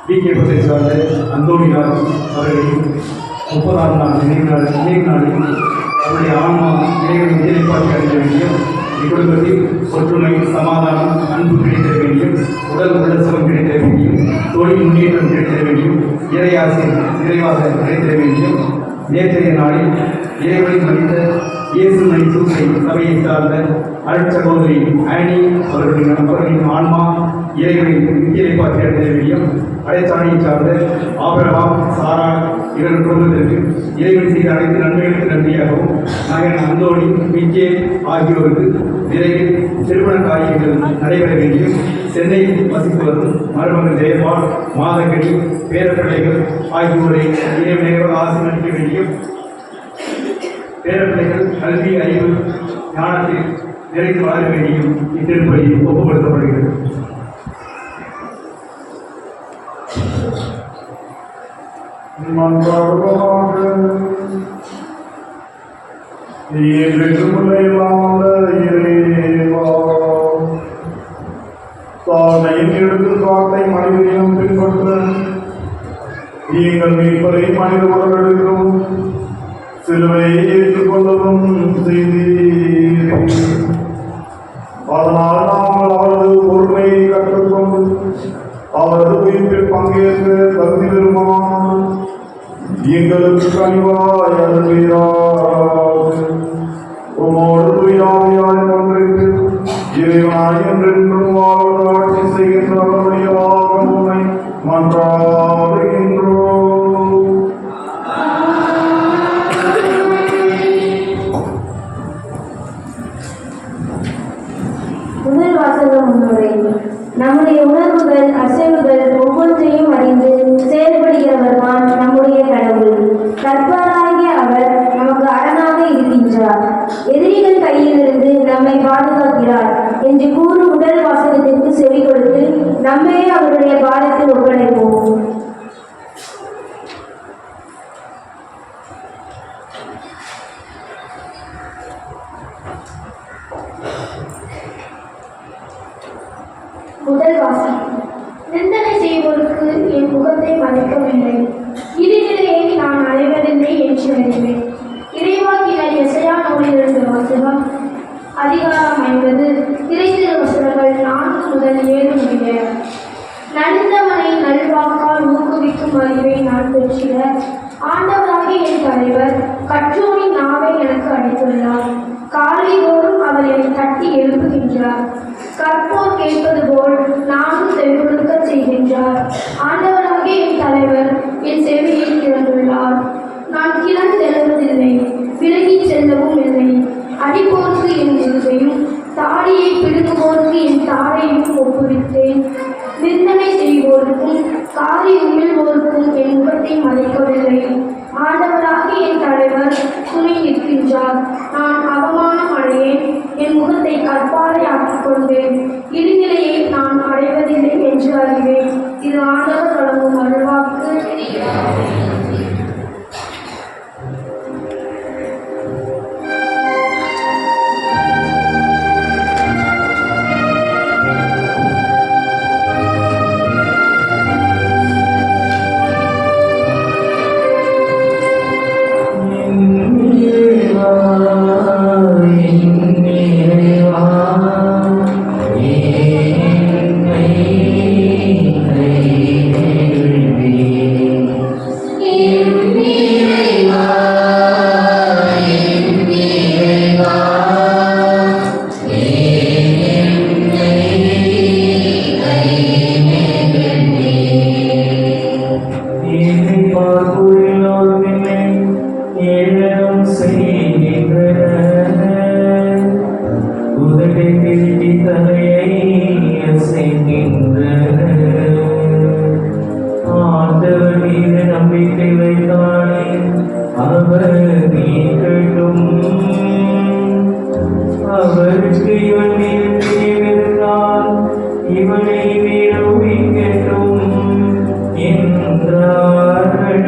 வீக்கேபத்தை சார்ந்த அந்தோணியார் அவர்களின் 30ஆம் நாள் நினைவு நாளில் அவருடைய ஆன்மா இறைவனின் உயிரைப்பாற்றி அடைந்த வேண்டியும் இக்குடும்பத்தில் ஒற்றுமை, சமாதானம், அன்பு கிடைத்த வேண்டியும், உடல் உடல் கிடைத்த வேண்டியும், தொழில் முன்னேற்றம் கிடைத்த வேண்டியும், இறையாசி நிறைவாக கிடைத்த வேண்டியும், நேற்றைய நாளில் இறைவனின் மனித இயேசு மணிசூசை சபையை சார்ந்த அருட்சகோதரி ஆனி அவர்களின் ஆன்மா இறைவனின் இறைப்பாற்றி அடைந்த வேண்டியும், அடைச்சாணியை சார்ந்த ஆபிரகாம், சாரா இவர்கள் குடும்பத்திற்கு இறைவன் செய்த அனைத்து நன்மைகளுக்கு நன்றியாகவும், மகன் அந்தோணி, விஜே ஆகியோருக்கு விரைவில் திருமண காரியங்கள் நடைபெற வேண்டியும், சென்னையில் வசித்து வரும் மருமகன் ஜெயபால், மாதக்கடி, பேரப்பிள்ளைகள் ஆகியோரை இறைவனையோடு ஆசீர்வதிக்க வேண்டியும், பேரப்பிள்ளைகள் கல்வி, அறிவு, ஞானத்தில் நிறைந்து வளர வேண்டியும் இத்திருப்பலி ஒப்புப்படுத்தப்படுகிறது. எடுத்துக்காட்டை மனிதனையும் பின்பற்ற நீங்கள் மீட்பரை மனித உடலுக்கும் சிலுவையை ஏற்றுக்கொள்ளவும் செய்தீர். அதனால் நாங்கள் அவரது பொறுமையை கற்றுக்கொண்டு அவரது உயிர்ப்பில் பங்கேற்க தகுதி பெறுமானால் எங்களுக்கு கனிவாய் அருள்வீராக. உமோடு தூயாவியாய் ஒன்றிற்கு இறைவனாய் என்றென்றும் வாழ்ந்து ஆட்சி செய்கின்ற அவருடைய உம்மை மன்றாடுகின்றோம். முதல் வாசகம் முன்னுரை. நம்முடைய உணர்வுகள், அசைவுகள் ஒவ்வொன்றையும் அறிந்து செயல்படுகிறவர்தான் நம்முடைய கடவுள். கர்த்தராகிய அவர் நமக்கு அரணாக இருக்கின்றார், எதிரிகள் கையிலிருந்து நம்மை பாதுகாக்கிறார் என்று கூறும் முதல் வாசகத்திற்கு செவி கொடுத்து நம்மையே அவருடைய பாதத்தில் ஒப்படைப்போம். முதல் வாசகம். நிந்தனை செய்வோருக்கு என் முகத்தை மறைக்கவில்லை, இறுதியை நான் அடைவதில்லை என்று அறிவேன். இறைவாக்கினர் எசையா நூலிலிருந்து வாசகம். அதிகாரம் 50, இறைத்திரு வசனங்கள் 4 முதல் 7 முடிய. நலிந்தவனை நல்வாக்கால் ஊக்குவிக்கும் அறிவை நான் பெற்றிட ஆண்டவராகிய என் தலைவர் கற்றோனின் நாவை எனக்கு அளித்துள்ளார். காலைதோறும் அவர் என்னை தட்டி எழுப்புகின்றார். கற்போர் கேட்பது போல் நானும் செவிகொடுக்க செய்கின்றார். ஆண்டவராகிய என் தலைவர் என் செவியை திறந்துள்ளார். நான் கிளர்ந்தெழுவதில்லை, விலகி செல்லவும் இல்லை. அடிப்போருக்கு என் முதுகையும் தாடியை பிடுங்குவோருக்கு என் தாடையும் ஒப்புவித்தேன். நிந்தனை செய்வோருக்கும் காரி உமிழ்வோருக்கும் என் முகத்தை மறைக்கவில்லை. ஆண்டவராகிய என் தலைவர் துணை நிற்கின்றார். நான் அவமானம் அடையேன், என் முகத்தை கற்பாறை ஆக்கிக் கொண்டேன். இறுதியை நான் அடைவதில்லை என்று அறிவேன். இது ஆண்டவர் வழங்கும் அருள்வாக்கு. மறைத்தானே அவர் நீக்கட்டும். அவருக்கு இவன் மீது பிரியமிருந்தால் இவனை விடுவிக்கட்டும் என்றார்கள்.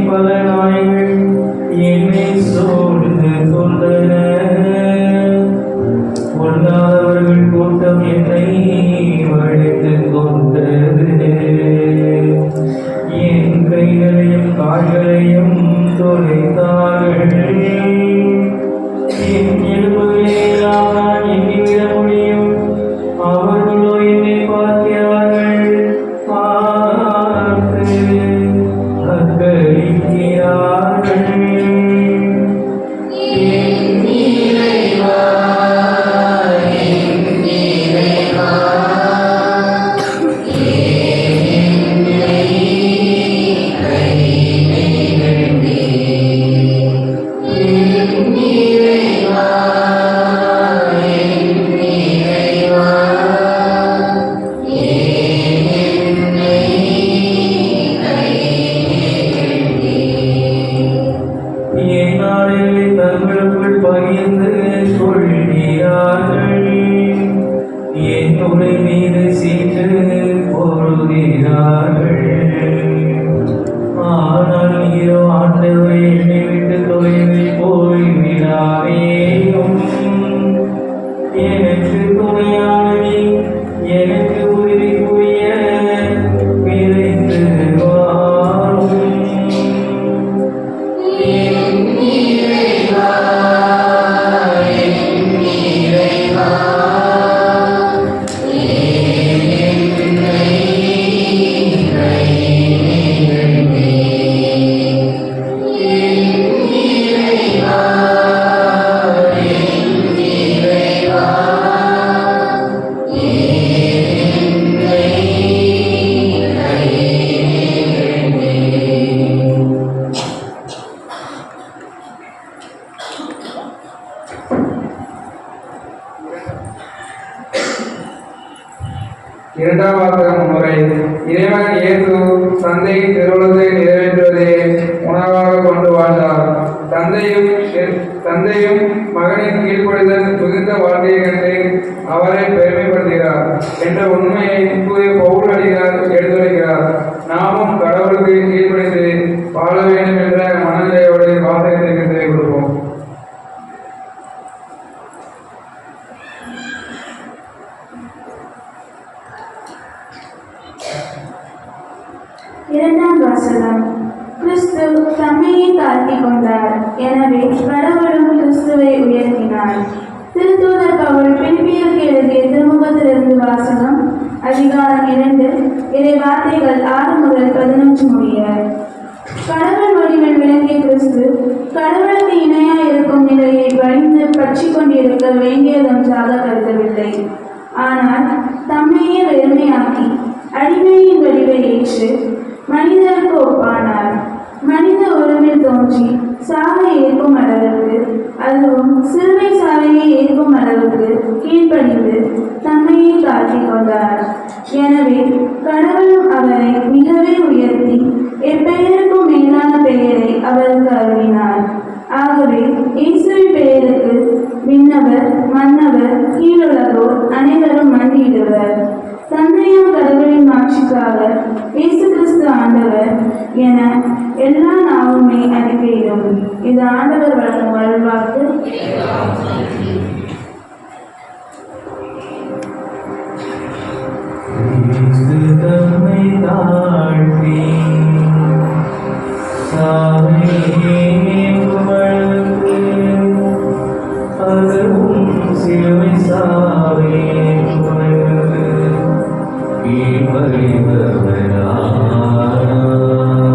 பல நாய்கள் என்னை சூழ்ந்து கொண்டன. பொல்லாதவர்கள் கூட்டம் என்னை வளைத்துக் கொண்டது. என் கைகளையும் கால்களையும் தொலைத்தார்கள். என் எலும்புகளையெல்லாம் நான் எண்ணிவிட முடியும். அவர்களோ என்னை பார்க்கிறார்கள். பார்த்து தங்களுக்குள் பகிர்ந்து கொள்கிறார்கள். என் உரை மீது சீட்டு போடுகிறார்கள். ஆனால் நீரோ ஆண்டவரை என்னை விட்டு தொலைவில் போய்விடாதேயும். எனக்கு துணையானி எனக்கு உதவிக்குரிய விரைந்து வாரும். இரண்டாம் வாசகம் முன்னுரை. இறைவன் இயேசு தந்தையின் திருவுளத்தை நிறைவேற்றுவதே உணவாக கொண்டு வாழ்ந்தார். தந்தையும் மகனின் கீழ்ப்படிதல் மிகுந்த வாழ்க்கையை கண்டு அவரை பெருமைப்படுத்துகிறார் என்ற உண்மையை தூய பவுல் அடிகளார் எடுத்துரைக்கிறார். நாமும் கடவுளுக்கு கீழ்ப்படிந்து வாழ வேண்டும் என்ற மனநிலையோடு வாசகத்திற்கு செவி கொடுப்போம். இரண்டாம் வாசகம். கிறிஸ்து தம்மையே தாழ்த்திக் கொண்டார், எனவே கடவுளும் கிறிஸ்துவை உயர்த்தினார். திருத்தூதர் பவுல் பிலிப்பியருக்கு எழுதிய திருமுகத்திலிருந்து வாசகம். அதிகாரம் 2 இறை வார்த்தைகள் 6 முதல் 11 முடிய. கடவுள் வடிவில் விளங்கிய கிறிஸ்து கடவுளுக்கு இணையாய் இருக்கும் நிலையை வழிந்து பற்றி கொண்டிருக்க வேண்டியதொன்றாக கருதவில்லை. ஆனால் தம்மையே வெறுமையாக்கி அடிமையின் வடிவை ஏற்று மனிதருக்கு ஒப்பானார். மனித உருவில் தோன்றி சாவை ஏற்கும் அளவுக்கு, அதுவும் சிலுவை சாவையை ஏற்கும் அளவுக்கு கீழ்ப்படிந்து தம்மையே தாழ்த்திக் கொண்டார். எனவே கடவுளும் அவரை மிகவே உயர்த்தி எப்பெயருக்கும் மேலான பெயரை அவருக்கு அருளினார். ஆகவே இயேசுவின் பெயருக்கு விண்ணவர், மன்னவர், கீழுள்ளதோர் அனைவரும் மண்டியிடுவர். தந்தையாம் கடவுளின் ஆட்சிக்காக இயேசு கிறிஸ்து ஆண்டவர் என எல்லா நாவுமே அறிக்கையிடும். இது ஆண்டவர் வழங்கும் அருள்வாக்கு. தம்மை தாழ்த்தி அதுவும் சிலுவை சாவே கீழ்ப்படிந்தவரானார்.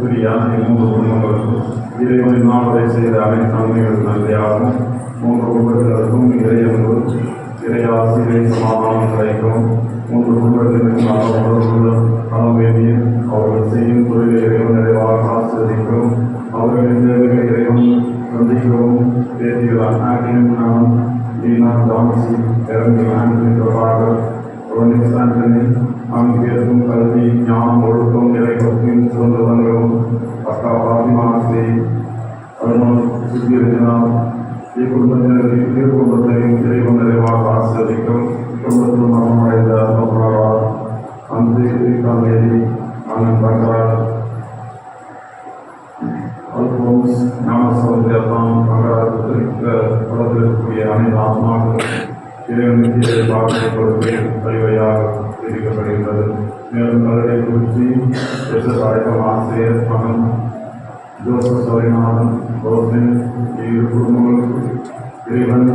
பிரியா மூன்று குடும்பங்களுக்கும் இறைவன் நாளை செய்த அனைத்து நன்மைகள் நன்றியாகும். மூன்று குடும்பத்தினருக்கும் இறையன்பு இறையாசி இறை சமாதானம் கிடைக்கும். மூன்று குடும்பத்தினருக்கும் நல்ல உணர்வுள்ள அளவேண்டிய அவர்கள் செய்யும் தொழிலை இறைவன் நிறைவாக ஆசிரியக்கும். அவர்களின் தேவைகளை இறைவன் சந்திக்கவும் பேசுகிறார். நான் வீணான் தாமசி இறங்கி ஆண்டனி பிரபாகர் ரோனிக்ஸ் ஆண்டனி ஆங்கிலேயருக்கும் கல்வி ஞானம் ஒழுக்கம் இறைவத்தின் சுதந்திரங்களும் அக்கா பாத்திமாசி அருண் சுத்திரஜனா குடும்பத்தையும் இறைவன் நிறைவாக ஆசிரியக்கும். குடும்பத்தில் மரணமடைந்த அருணாரார் அந்தேதி அண்ணன் தங்கரார் அல்போன்ஸ் ஞானசௌந்தர்யம் படத்தில் இருக்கக்கூடிய அனைத்து ஆத்மாக்கள் இறைவனுக்கு பாடலை கொடுத்து வழிவழியாக தெரிவிக்கப்படுகின்றது. மேலும் கல்வியை குறித்து எஸ்எஸ் அழைக்கும் ஆசிரியர் மகன் ஜோசப் சோரிநாதன் ரோசின் இரு குடும்பங்களுக்கு இறைவன்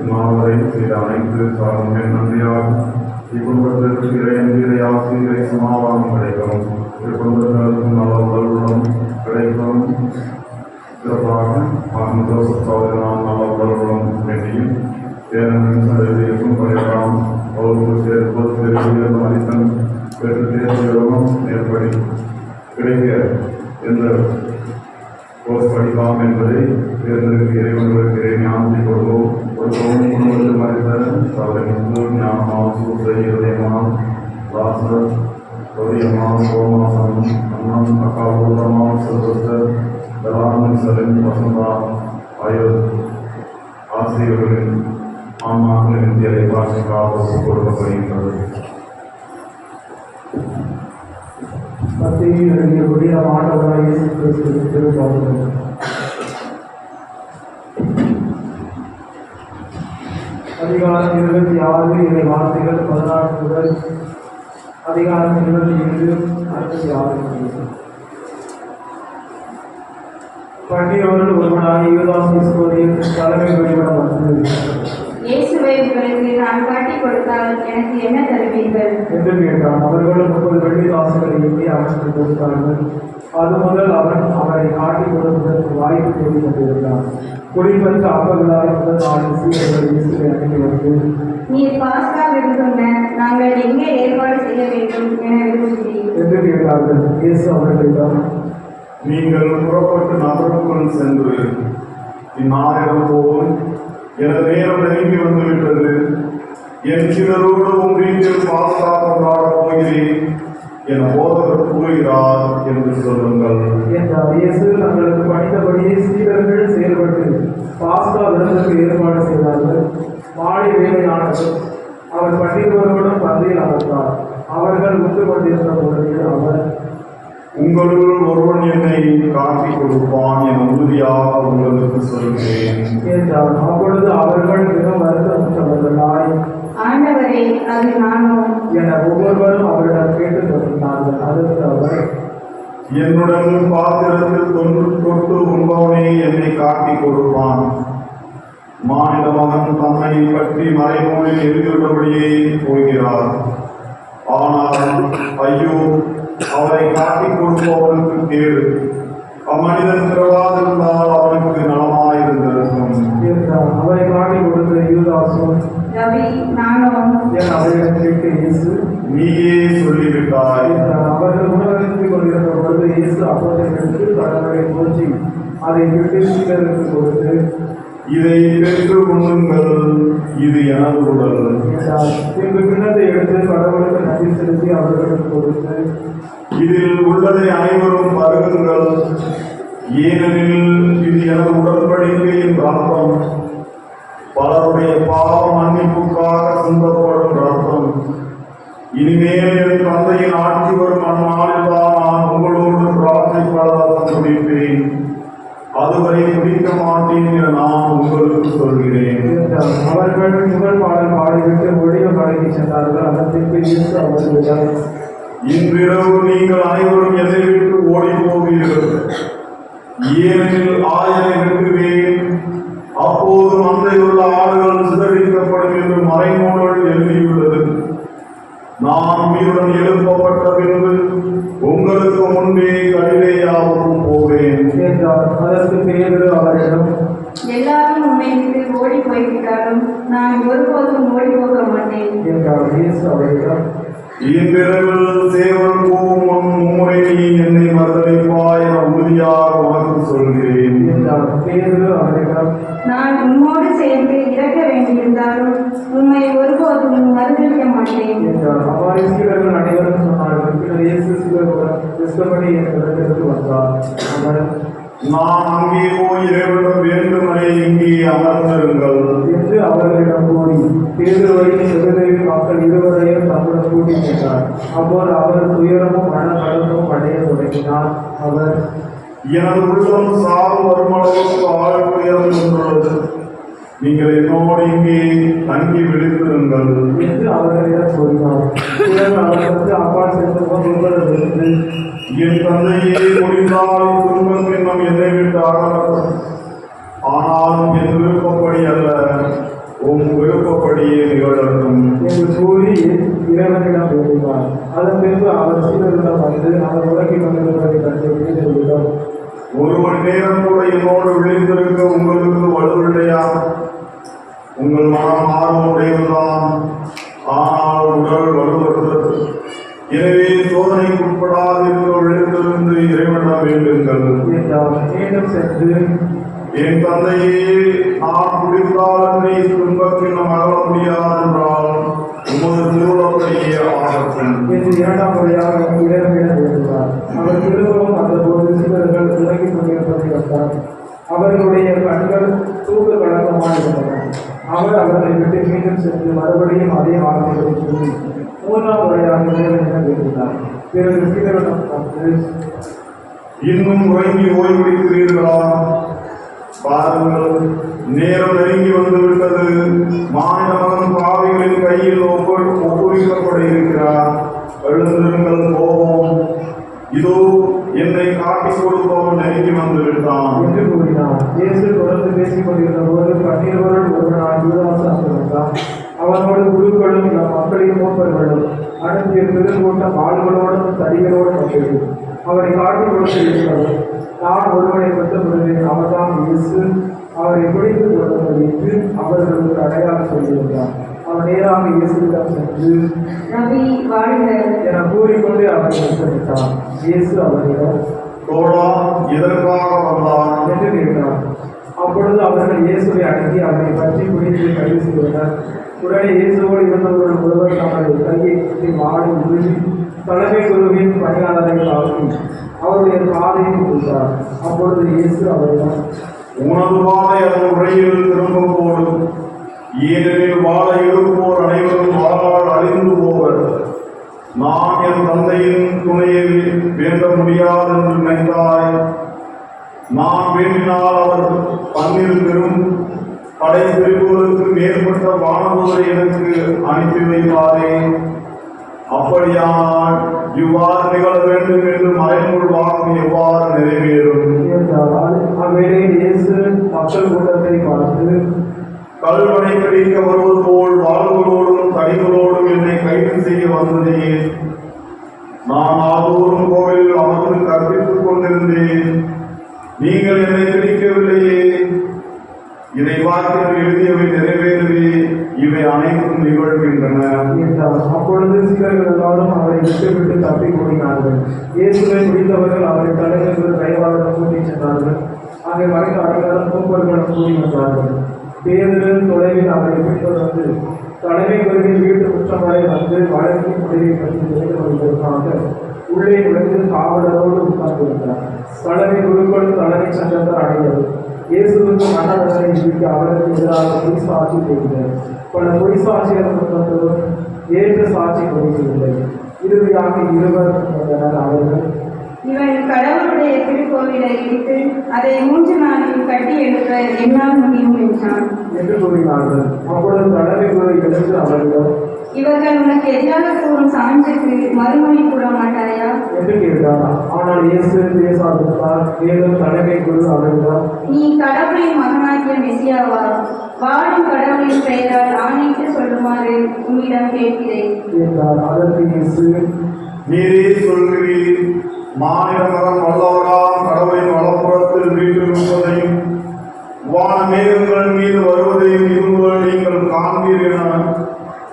மாவரை செய்த அனைத்து சாதனை நன்றியாக இக்குடும்பத்திற்கு இறை ஆசி இறை சமாதானம் கிடைக்கும். இக்குடும்பத்தினருக்கும் நல்ல உடல்நலம் கிடைக்கும். சிறப்பாக மகன் ஜோசப் சோரிநாதன் நல்ல உடல்நலம் வேண்டியும் பேரனுக்கும் படையலாம் அவருக்கு சேர்ப்பது மதிப்பெண் பெற்று தேர்வுகளும் ஏற்படி கிடைக்க என்ற கோர்ஸ் படிக்கலாம் என்பதை தேர்ந்தெடுக்க இறைவன்களுக்கு இறை ஞானத்தை கொடுக்கவும் குடும்பத்தில் மறைத்த அவரை ஞானமாம் சூசை இதயமாம் ராசர் சௌரியமாம் கோமாசம் அண்ணம் அக்காபூர்ணமாம் சிறுவஸ்தர் தலானன் சலிம் வசந்தா ஆகியோர் ஆசிரியர்களின் ஆன்மாக்களின் இந்தியரை பாஷைக்காக கொடுக்கப்படுகின்றது. மத்தியில் எழுதியபடி நம் ஆண்டவராய் இயேசு கிறிஸ்துவின் திருப்பாடல். அதிகாரம் 26 இறை வார்த்தைகள் 14 முதல் அதிகாரம் 27 66. பண்டியவர்கள் ஒருவனாகி யூதாஸ் இஸ்கரியோத்து தலைமை வழிபட வந்தது. இயேசுவை உங்களுக்கு நான் காட்டிக் கொடுத்தால் எனக்கு என்ன தருவீர்கள் என்று கேட்டான். அவர்களும் 30 வெள்ளி காசுகளை எண்ணி அவனுக்கு கொடுத்தார்கள். அது முதல் அவன் அவரை காட்டிக் கொடுப்பதற்கு வாய்ப்பு தேடிக் கொண்டிருந்தான். குடிப்பற்ற அப்பங்களால் முதல் 4 சீடர்கள் இயேசுவை அணுகி வந்து, நீர் பாஸ்கா விருந்துண்ண நாங்கள் எங்கே ஏற்பாடு செய்ய வேண்டும் என விரும்புகிறீர் என்று கேட்டார்கள். இயேசு அவர்களிடம், நீங்கள் புறப்பட்டு நகருக்குள் சென்று இந்நாளிடம் போல் எனது நேரம் நெருங்கி வந்துவிட்டது. என் சிலரோடு உன் வீட்டில் பாஸ்கா கொண்டாடப் போகிறேன் என போதகர் கூறுகிறார் என்று சொல்லுங்கள் என்றார். இயேசு தங்களுக்கு பணித்தபடியே சீடர்கள் செயல்பட்டு பாஸ்கா விருந்துக்கு ஏற்பாடு செய்தார்கள். மாலை வேலையானது. அவர் பண்டிதர்களோடும் பந்தியில் அமர்ந்தார். அவர்கள் உண்டு கொண்டிருந்த பொழுது அவர், உங்களுள் ஒருவன் என்னை காட்டிக் கொடுப்பான் என உறுதியாக உங்களுக்கு சொல்கிறேன் என்றார். அப்பொழுது அவர்கள் மிக வருத்தமுற்றவர்களாய், ஆண்டவரே அது நானோ என ஒவ்வொருவரும் அவரிடம் கேட்டு தொடர்ந்தார்கள். அதற்கு அவர், என்னுடன் பாத்திரத்தில் தொட்டு உண்பவனே என்னை காட்டிக் கொடுப்பான். மானிட மகன் தம்மை பற்றி மறைநூலில் எழுதியுள்ளபடியே போகிறார். ஆனால் ஐயோ, அவரை காட்டிக் கொடுப்பவனுக்கு கேடு. அம்மனிதன் பிறவாதிருந்தால் அவனுக்கு நலமாயிருந்திருக்கும் என்றார். அவரை காட்டிக் கொடுத்த யூதாசும், ரவி நானோ என அவரிடம் கேட்டு இயேசு, நீயே சொல்லிவிட்டாய் என்றார். அவர்கள் உணவருந்திக் கொண்டிருந்த பொழுது இயேசு அப்பத்தை எடுத்து கடவுளை போற்றி அதை விட்டு சீடருக்கு கொடுத்து, இதை பெற்று உண்ணுங்கள், இது எனது உடல் என்றார். பின்பு கிண்ணத்தை எடுத்து கடவுளுக்கு நன்றி செலுத்தி அவர்களுக்கு கொடுத்து, இதில் உள்ளதை அனைவரும் பருகுங்கள், ஏனெனில் இது எனது உடன்படிக்கையின் ரத்தம், பலருடைய பாவ மன்னிப்புக்காக சிந்தப்படும் ரத்தம். இனிமேல் என் தந்தையின் ஆட்சி வரும் அந்நாளில் தான் நான் உங்களோடு பிரார்த்திப்பதாக குடிப்பேன். அதுவரை குடிக்க மாட்டேன் என நான் உங்களுக்கு சொல்கிறேன் என்றார். அவர்கள் முதல் பாடல் பாடிவிட்டு ஒழிய மலைக்கு சென்றார்கள். அதன் பின்பு இயேசு அவர்களிடம், இன்றிரவு நீங்கள் அனைவரும் என்னை விட்டு ஓடி போவீர்கள். ஏனெனில் ஆயரை வெட்டுவேன், அப்போது மந்தையுள்ள ஆடுகள் சிதறிக்கப்படும் என்று மறைநூலில் எழுதியுள்ளது. நான் உயிருடன் எழுப்பப்பட்ட பின்பு உங்களுக்கு முன்பே கலிலேயாவுக்கும் போவேன் என்றார். அதற்கு பேதுரு அவரிடம், எல்லாரும் உண்மை விட்டு ஓடி போய்விட்டாலும் நான் ஒருபோதும் ஓடி போக மாட்டேன் என்றார். இயேசு அவரிடம், இவ்விரவில் சேவல் கூவும் மும்முறை நீ என்னை மறுதலிப்பாய் என உறுதியாக உனக்கு சொல்கிறேன் என்றார். பேதுரு அவரிடம், நான் உம்மோடு சேர்ந்து இறக்க வேண்டியிருந்தாலும் உம்மை ஒருபோதும் மறுதலிக்க மாட்டேன் என்றார். அவ்வாறு சீடர்கள் அனைவரும் சொன்னார்கள். பின்னர் இயேசு சீடர்களுடன் கிறிஸ்தபடி என்ற இடத்திற்கு வந்தார். அவர், நான் அங்கே போய் இறைவனிடம் வேண்டுமனை இங்கே அமர்ந்திருங்கள் என்று அவர்களிடம் கூறி பேதுருவை செபதேயு மக்கள் இருவரையும் தம்முடன் கூட்டிச் சென்றார். அப்போது அவர் துயரமும் மனக்கலக்கமும் அடைய தொடங்கினார். அவர், எனது உள்ளம் சாவு வருமளவுக்கு ஆழ்வுயர்ந்து கொண்டுள்ளது. நீங்கள் என்னோடு இங்கே தங்கி விழித்திருங்கள் என்று அவர்களிடம் கூறினார். சிலர் அவர்களுக்கு அப்பால் சென்று உங்களிடமிருந்து, என் தந்தையே முடிந்தால் துன்பத்தின் நம் என்னை விட்டு ஆகலாம். ஆனாலும் என் விருப்பப்படி அல்ல, உம் விருப்பப்படியே நிகழட்டும் என்று கூறி இறைவனிடம் வேண்டினார். அதன் பின்பு அவர் சீடரிடம் வந்து அவர் உலகில் கொண்டிருப்பதை கண்டு பேதுருவிடம், ஒரு மணி நேரம் கூட என்னோடு விழித்திருக்க உங்களுக்கு வலுவில்லையா? உங்கள் மனம் ஆர்வமுடையதுதான், ஆனால் உடல் வலுவற்றது. எனவே சோதனைக்கு உட்படாதிருக்க விழித்திருந்து இறைவனிடம் வேண்டுங்கள். என்றார். மீண்டும் சென்று, என் தந்தையே, நான் குடித்தால் துன்பத்தில் நம் அகல முடியாதென்றால் உமது திருவுளப்படியே ஆகட்டும் என்று இரண்டாம் முறையாக இறைவனிடம் வேண்டினார். அவர் திரும்பவும் வந்தபோது சீடர்கள் உலகில் கொண்டிருப்பதை கண்டார். அவர்களுடைய கண்கள் தூக்க கலக்கமாயிருந்தன. அவர் அவர்களை விட்டு மீண்டும் சென்று மறுபடியும் அதே வார்த்தைகளை சொல்லி மூன்றாம் முறையாக இறைவனிடம் வேண்டினார். பிறகு சீடரிடம் வந்து, இன்னும் உறங்கி ஓய்வெடுக்கிறீர்களா? பாருங்கள், நேரம் நெருங்கி வந்துவிட்டது. மாநில மகன் பாவிகளின் கையில் ஒப்புவிக்கப்பட இருக்கிறார். எழுந்திருங்கள், போவோம். இதோ என்னை காட்டிக் கொடுப்பவன் நெருங்கி வந்து விட்டான் என்று கூறினார். இயேசு தொடர்ந்து பேசிக் கொண்டிருந்த போது 12 ஒருவனாய் யூதாசு அங்கு வந்தான். அவனோடு குருக்களும் மக்களின் மூப்பர்களும் அனுப்பிய பெருங்கூட்டம் ஆள்களோடும் தடிகளோடும் வந்தது. அவரை காட்டிக் கொடுத்து இருக்கிறது. நான் ஒருவனை பெற்றுக்கொள்வேன், அவர்தான் இயேசு. அவரை பிடித்துக் கொள்ளுங்கள் என்று அவர்களுக்கு அடையாளம் சொல்லியிருந்தார். அவர் நேராக இயேசுவிடம் சென்று, ரவி வாழ்க என கூறிக்கொண்டு அவரை எச்சரித்தார். இயேசு அவரிடம், தோழா, எதற்காக வந்தான் என்று கேட்டார். அப்பொழுது அவர்கள் இயேசுவை அடக்கி அவரை பற்றி பிடித்து கைது செய்தனர். உடனே இயேசுவோடு இருந்தவர்கள் ஒருவர் தமது கையை சுற்றி மாடி உருவி தலைமை குருவின் பணியாளரை தாக்கி அவருடைய காதை கொடுத்தார். அப்பொழுது இயேசு அவரிடம், உனது வாழை அதன் உரையில் திரும்ப போடும். ஏனெனில் வாழ இருப்போர் அனைவரும் வாழால் அழிந்து போவர். நான் என் தந்தையின் துணையை வேண்ட முடியாது என்று நினைத்தாய். நான் வேண்டினால் அவர் 12 பெரும் படை பிரிவுகளுக்கு மேற்பட்ட வானதூரை எனக்கு அனுப்பி வைப்பாரே. அப்படியானால் இவ்வாறு நிகழ வேண்டும் என்று மறைநூல் வாக்கு எவ்வாறு நிறைவேறும் என்றால், அவ்வேளையில் இயேசு மக்கள் கூட்டத்தை பார்த்து, கல்வனை பிடிக்க வருவது போல் வாழ்களோடும் தடிகளோடும் என்னை கைது செய்ய வந்ததே. நான் நாள்தோறும் கோவிலில் அமர்ந்து கற்பித்துக் கொண்டிருந்தேன். நீங்கள் என்னை பிடிக்கவில்லையே. இதை வாக்கில் எழுதியவை நிறைவேறவே இவை அனைத்தும் நிகழ்கின்றன என்றார். அப்பொழுது சீடர்கள் எல்லாரும் அவரை விட்டுவிட்டு தப்பி ஓடினார்கள். இயேசுவை பிடித்தவர்கள் அவரை தலைவர்கள் கைவாளர்கள் கூட்டிச் சென்றார்கள். அங்கே மறைந்த அனைவரும் மூப்பர்களும் கூடி வந்தார்கள். பேதுரு தொலைவில் அவரை பின்தொடர்ந்து தலைமை குருவின் வீட்டு முற்றம் வரை வந்து வழக்கின் முடிவை பற்றி தெரிந்து கொள்வதற்காக உள்ளே நுழைந்து காவலரோடு உட்கார்ந்திருந்தார். தலைமை குருக்களும் தலைமை சங்கத்தார் அடைந்தது. இயேசுவுக்கு மரண தண்டனை விதிக்க அவருக்கு எதிராக பொய் சாட்சி செய்தனர். பல பொய் சாட்சிகள் கொண்டவரும் ஏற்ற சாட்சி கொடுக்கவில்லை. இறுதியாக இருவர் வந்தனர். அவர்கள், இவன் கடவுளுடைய திருக்கோவிலை இடித்து அதை 3 நாளில் கட்டி எழுப்ப என்னால் முடியும் என்றான் என்று கூறினார்கள். அப்பொழுது தலைமை குரு எழுந்து அவரிடம், இவர்கள் உனக்கு எதிராக கூறும் சான்றுக்கு மறுமொழி கூற மாட்டாயா என்று கேட்டார். ஆனால் இயேசு பேசாதிருந்தார். மேலும் தலைமை குரு அவரிடம், நீ கடவுளின் மகனாகிய மெசியாவா வாழும் கடவுளின் பெயரால் ஆணையிட்டு சொல்லுமாறு உம்மிடம் கேட்கிறேன் என்றார். அதற்கு இயேசு, நீரே சொல்கிறீர். மாநில மகன் வல்லவராம் கடவுளின் வலப்புறத்தில் வீற்றிருப்பதையும் வான மேகங்கள் மீது வருவதையும் இருவர் நீங்கள் காண்பீர் என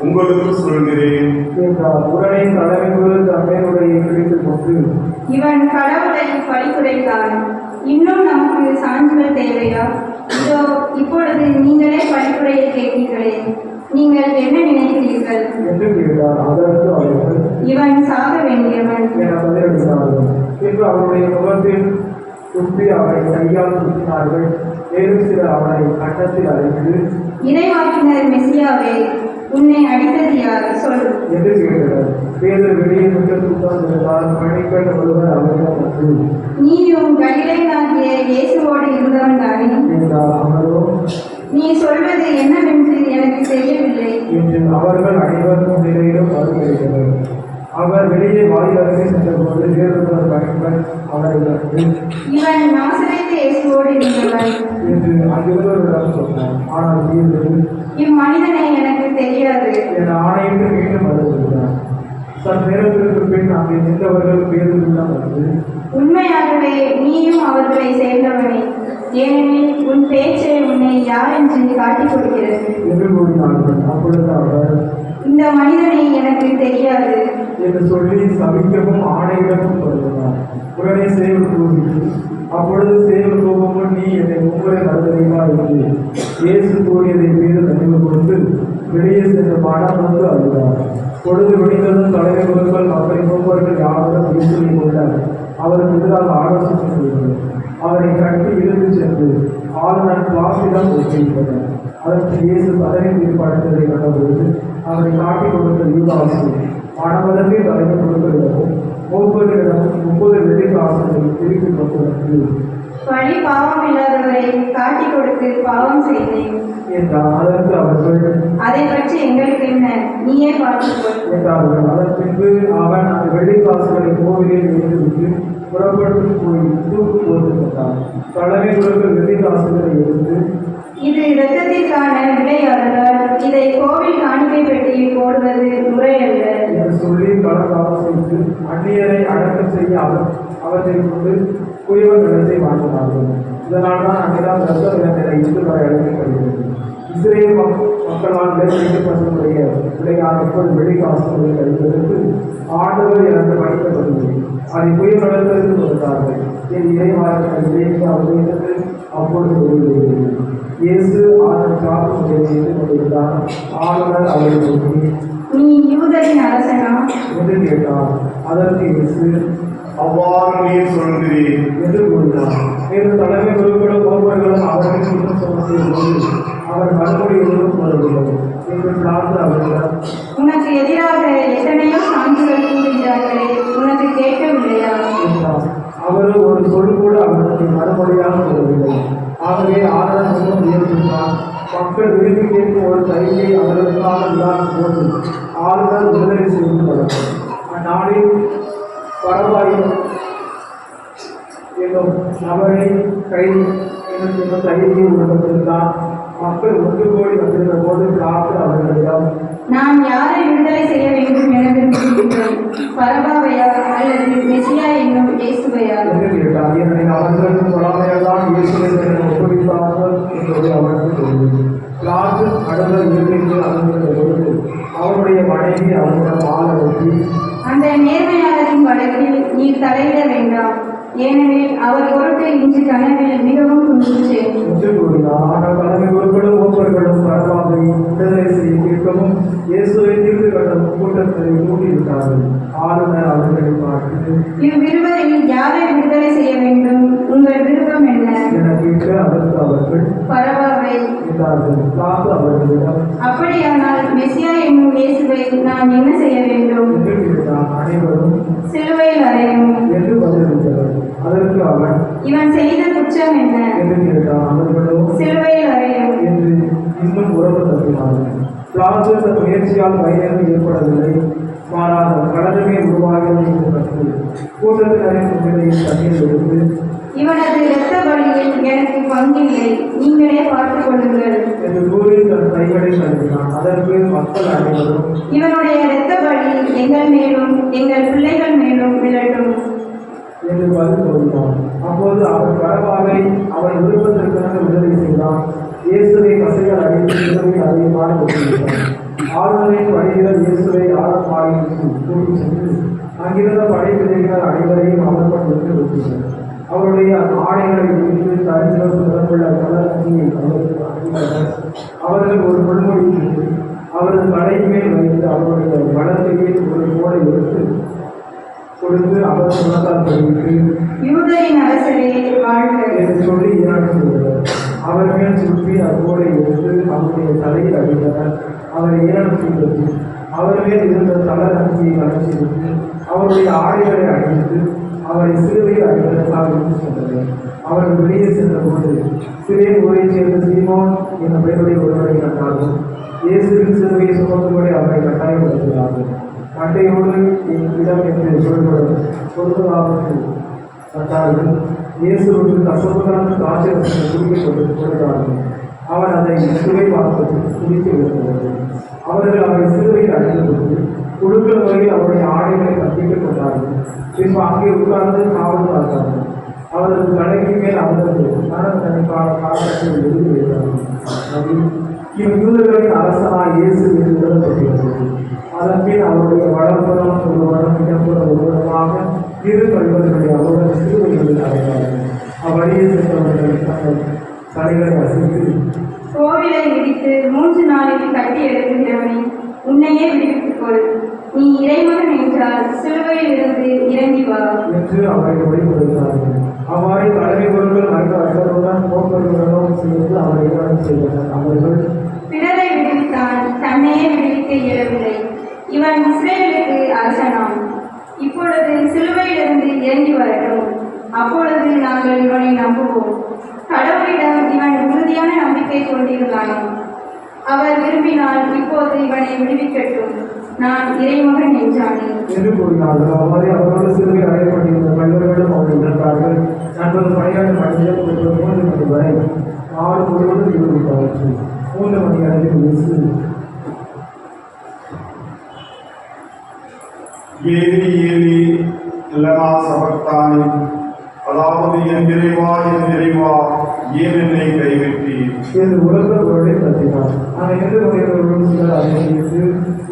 உங்களுக்கு சொல்கிறேன் என்றார். உடனே தலைமைக்குள் தம்மையுடைய பிடித்துக் கொண்டு, இவன் கடவுளை பழித்துரைத்தான். இன்னும் நமக்கு சான்றுகள் தேவையா? இதோ இப்பொழுது நீங்களே பழித்துரையை கேட்கிறீர்களே, நீங்கள் என்ன நினைக்கிறீர்கள்? என்று கேட்டார். அதற்கு அவர்கள், இவன் சாக வேண்டியவன். என பதிலளித்தார்கள். பின்பு அவருடைய முகத்தில் துப்பி அவரை கையால் குத்தினார்கள். மேலும் சிலர் அவரை கன்னத்தில் அறைந்து, இறைவாக்கினர் மெசியாவே, உன்னை அடித்தது யார்? சொல் என்று கேட்டனர். பேதர் வெளியே முற்றத்துக்கு வந்திருந்தால் பணிகள் ஒருவர் அவரிடம் வந்து, நீயும் கலிலேயனாகிய இயேசுவோடு இருந்தவன் தானே? என்றார். அவரோ, நீ சொல்வது என்னவென்று எனக்கு தெரியவில்லை என்று அவர்கள் அனைவர் முன்னிலையிலும் மறுதளித்தனர். அவர் வெளியே வாயிலருகே சென்றபோது வேறொருவர் பணிகள் அவரை கண்டு, இவன் நாசரேத்து இயேசுவோடு இருந்தவன் என்று அங்கிருந்தவரிடம் சொன்னார். ஆனால் பேதுரு இம்மனிதனை எனக்கு தெரியாது. என ஆணையிட்டு மீண்டும் மறுதளித்தார். சற்று நேரத்திற்கு பின் அங்கே நின்றவர்கள் பேதுருவிடம் வந்து, உண்மையாகவே நீயும் அவர்களை சேர்ந்தவனே, ஏனெனில் உன் பேச்சை உன்னை யார் என்று காட்டிக் கொடுக்கிறது. என்று கூறினார்கள். அப்பொழுது அவர், இந்த மனிதனை எனக்கு தெரியாது என்று சொல்லி சபிக்கவும் ஆணையிடவும் தொடங்கினார். உடனே சேவல் கூறிட்டு, அப்பொழுது சேவல் கோபமும், நீ என்னை உங்களை மறுதலைவா என்று இயேசு கூறியதை மீது நினைவு கொடுத்து வெளியே சென்று மனம் வந்து அழுதார். பொழுது விடிந்ததும் தலைமை குருக்கள் மக்களை மூவர்கள் யாருடன் இயேசுவை கொள்ள அவருக்கு எதிராக ஆலோசனை செய்தனர். அவரை கட்டி இழுத்துச் சென்று ஆளுநர் பிளாசிடம் ஒத்திருந்தனர். அதற்கு இயேசு பதவி தீர்ப்பாளர்களை கண்டபொழுது அவரை காட்டிக் கொடுத்த யூதாசு மணமதத்தை தலைமை கொடுப்பதிடமும் மூப்பரிடமும் 30 வெள்ளிக்காசுகளை திருப்பி கொண்டு வழி பாவம் இல்லாதவரை காட்டிக் கொடுத்து பாவம் செய்தேன் என்றார். அதற்கு அவர்கள், அதை பற்றி எங்களுக்கு என்ன, நீயே பார்த்துக்கொள் என்றார்கள். அதன் பின்பு அவன் அந்த வெள்ளிக்காசுகளை கோவிலில் வைத்துவிட்டு புறப்பட்டு போய் தூக்கு போட்டுக்கொண்டார். தலைமை குருக்கள் வெள்ளிக்காசுகளை எடுத்து, இது இரத்தத்திற்கான விலையாளர்கள், இதை கோவில் காணிக்கை பெட்டியில் போடுவது முறையல்ல என்று சொல்லி கலந்தாலோசித்து அந்நியரை அடக்கம் செய்ய அவற்றை கொண்டு குயவன் நிலத்தை மாற்றினார்கள். இதனால் தான் அன்னிடம் இரத்த விலங்கினை இன்று வரை அழைக்கப்படுகிறது. இஸ்ரேல் மக்களால் விளைவிக்கப்பட்டவருடைய விலையான 30 வெள்ளிக்காசுகளை கழிப்பதற்கு ஆண்டவர் எனக்கு படிக்கப்பட்டது. அதை குயவனிடத்திற்கு கொடுத்தார்கள். என் இறைவாய்கள் இறைக்கு அவர்களுக்கு அப்பொழுது உதவுகிறது. இயேசு ஆளுநர் காப்பு முறை செய்து கொண்டிருந்தார். ஆளுநர் அவரை நோக்கி, நீ யூதரின் அரசனா என்று கேட்டார். அதற்கு இயேசு, அவ்வாறு நீர் சொல்கிறீர் என்று கூறினார். மேலும் தலைமை குருக்களும் ஒவ்வொருவரும் அவர்கள் குற்றம் சுமத்திய போது அவர் மறுமொழி எதுவும் கூறவில்லை என்று பிளாத்து அவரிடம், உனக்கு எதிராக எத்தனையோ சான்றுகள் கூறுகிறார்களே, உனக்கு கேட்கவில்லையா என்றார். அவர் ஒரு சொல் கூட அவருக்கு மறுமொழியாக கூறவில்லை. ஆகவே ஆளுநர் முன்னும் உயர்த்தினார். மக்கள் விரும்பி கேட்கும் ஒரு கையை அவர்களுக்காக இல்லாத போது ஆளுநர் விடுதலை செய்து வழங்கும். அந்நாளில் பரவாயில் என்னும் நபரை கைதியை உணர்ந்திருந்தார். மக்கள் ஒன்று கோடி வந்திருந்த போது காத்து அவர்களிடம், நான் யாரை விடுதலை செய்ய வேண்டும் என விரும்புகிறீர்கள், பரபாவையா அல்லது மெசியா என்னும் இயேசுவையா என்று கேட்டார். ஏனெனில் அவர்கள் பொறாமையால்தான் இயேசுவை ஒப்புவித்தார்கள் என்பது அவருக்கு தெரிந்தது. பிளாத்து அடுத்த இயற்கைக்கு அனுமதித்த பொழுது அவருடைய மனைவி அவரிடம் ஆள வெட்டி, அந்த நேர்மையாளரின் வழக்கில் நீர் தலையிட வேண்டாம், ஏனெனில் அவர் பொருட்டு இன்று கனவில் மிகவும் துன்புற்றேன் என்று கூறினார். ஆனால் தலைமை குருக்களும் ஒவ்வொருவர்களும் பரவாவை விடுதலை செய்ய கேட்கவும் இயேசுவை தீர்த்து கட்ட கூட்டத்தை மூடிவிட்டார்கள். ஆளுநர் அவர்களை பார்த்து, இவ்விருவரில் யாரை விடுதலை செய்ய வேண்டும், உங்கள் விருப்பம் என்ன என கேட்க அதற்கு அவர்கள் பரவாவை என்றார்கள். பிளாத்து அவர்களிடம், அப்படியானால் மெசியா என்னும் இயேசுவை நான் என்ன செய்ய வேண்டும், என்று கேட்டார். அனைவரும் சிலுவையில் அறையணும் என்று பதிலளித்தனர். அதற்கு அவன், இவன் செய்த குற்றம் என்ன, என்று கேட்டான். அவர்களோ சிலுவையில் அறையும் என்று இன்னும் உறவு தப்பினார்கள். பிளாத்து தன் முயற்சியால் பயனும் ஏற்படவில்லை, மாறாக கடலுமே உருவாகிறது என்று கற்று கூட்டத்தினரின் முன்னிலையில் தண்ணீர் எடுத்து இவனது இரத்த பலி பலியில் எனக்கு பங்கில்லை, நீங்களே பார்த்துக் கொள்ளுங்கள் என்று கூறி தன் கைகளை கழுவினான். அதற்கு மக்கள் அனைவரும், இவனுடைய இரத்த பலி எங்கள் மேலும் எங்கள் பிள்ளைகள் மேலும் விழட்டும் என்று பதில் கூறினார். அப்போது அவன் பரவாவை அவன் விருப்பத்திற்காக விடுதலை செய்தான். இயேசுவை கசைகள் அடித்து சிலுவையில் அதிகமாக கொண்டிருந்தார். ஆளுநரின் படையினர் இயேசுவை ஆழமாயிற்கு கூட்டிச் சென்று அங்கிருந்த படைப்பிரிவினர் அனைவரையும் அவர்கள் விட்டு விட்டனர். அவருடைய ஆடைகளை விரித்து தரிசிலும் நிறமுள்ள கலர் அணியை அவருக்கு அணிந்தனர். அவர்கள் ஒரு முள்மொழி செய்து அவரது தலையின் மேல் வைத்து அவருடைய வலக்கையில் ஒரு கோடை எடுத்து கொடுத்து அவர் சொன்னதால் தெரிவித்து யூதரின் அரசரே வாழ்க என்று சொல்லி ஈரான் செய்தனர். அவர் மேல் சுற்றி அக்கோடை எடுத்து அவருடைய தலையில் அடித்தனர். அவரை ஈரான் செய்தது. அவர் மேல் இருந்த தளர் அங்கியை கலச்சிவிட்டு அவருடைய ஆடைகளை அணிந்து அவரை சிலுவையில் அடித்ததற்காக எடுத்து சென்றனர். அவர்கள் வெளியே சென்றபோது சிறிய ஊரைச் சேர்ந்த சீமோன் என்ற பெயருடைய ஒருவரை கண்டார்கள். இயேசுவின் சிலுவையை சுமக்கும்படி அவரை கட்டாயப்படுத்தினார்கள். மண்டையோடு இடம் என்று சொல்வதாக கண்டார்கள். இயேசுவுக்கு கசப்புகளான காய்ச்சல் குடிக்கப்பட்டு கொடுத்தார்கள். அவர் அதை சிலுவை பார்த்து குடித்து விடுகிறது. அவர்கள் அவரை சிலுவையில் அடைந்தபோது குழுக்கள் வகையில் அவருடைய ஆடைகளை கற்பித்துக் கொண்டார்கள். பின்பு அங்கே உட்கார்ந்து காவல் பார்த்தார்கள். அவரது தலைக்கு மேல் அமர்ந்து காரணத்தில் எழுதி வைத்தார்கள். இவ் யூதர்களின் அரசனாய் இயேசு என்று எழுதப்பட்டிருந்தது. அதன் பின் அவருடைய வடப்புறம் ஒருவரும் இடப்புறம் ஒருவருமாக இரு கல்வர்களை அவருடன் சிறுவைகளில் அடைந்தார்கள். அவ்வழியே சென்றவர்கள் தங்கள் தலைகளை அசைத்து, கோவிலை இடித்து 3 நாளில் கட்டி எழுதுகிறவனே, உன்னையே விடுவித்துக் கொள். நீ இறைமகன் என்றால் சிலுவையில் இருந்து இறங்கி வா என்று அவரை வழிபடுகிறார்கள். அவ்வாறு தலைமை பொருட்கள் மற்ற அனைவருடன் போக்குவரத்துடன் சேர்ந்து அவரை ஏற்பாடு செய்தனர். அவர்கள் பிறரை விடுவித்தான், தன்னையே விடுவிக்க இயலவில்லை. இவன் இஸ்ரேலுக்கு அரசனாம். இப்பொழுது சிலுவையிலிருந்து இறங்கி வரட்டும். அப்பொழுது நாங்கள் இவனை நம்புவோம். கடவுளிடம் இவன் உறுதியான நம்பிக்கை கொண்டிருந்தானோ, அவர் விரும்பினால் இப்போது இவனை விடுவிக்கட்டும். நான் இறைமகன் என்றானே என்று கூறினார்கள். அவ்வாறு அவரோடு சிலுவை அடையப்பட்டிருந்த கல்லர்களும் அவர்கள் இருந்தார்கள். நண்பர் 12 மணியில் 3 மணி வரை நாடு முழுவதும் ஈடுபட்டார்கள். 3 மணி அளவில் இயேசு ஏலி ஏலி லமா சபக்தானி, அதாவது என் இறைவா ஏன் என்னை கைவிட்டீர் என்று உலக பொருளை கத்தினார். ஆனால் என்று முறையவர்களும் சிலர் அதை கேட்டு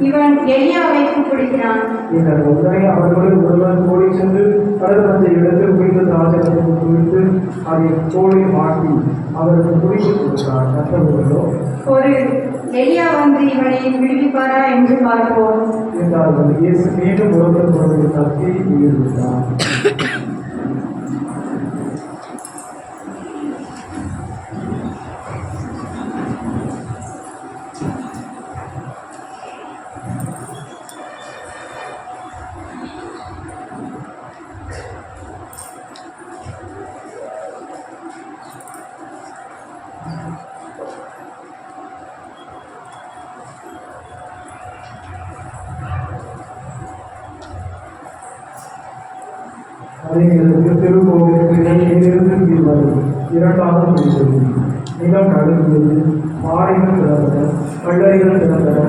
இவன் எலியாவை கூப்பிடுகிறான். பின்னர் உடனே அவர்களும் ஒருவர் கோடி சென்று கடற்பத்தை எடுத்து குடித்த திராட்சரத்தை குடித்து அதை கோழி மாட்டி அவருக்கு குடித்து கொடுத்தார். மற்றவர்களோ ஒரு எலியா வந்து இவனை விடுவிப்பாரா என்று பார்ப்போம் என்றார்கள். இயேசு மீண்டும் உலக பொருளை கத்தி உயிர்விட்டார். அதற்கு திருக்கோவிலுக்கு இடையிலிருந்து கீழ்வரை 2வது முடிந்தது. நிலம் நடுங்கியது. பாறைகள் திறந்தன. கல்லறைகள் திறந்தன.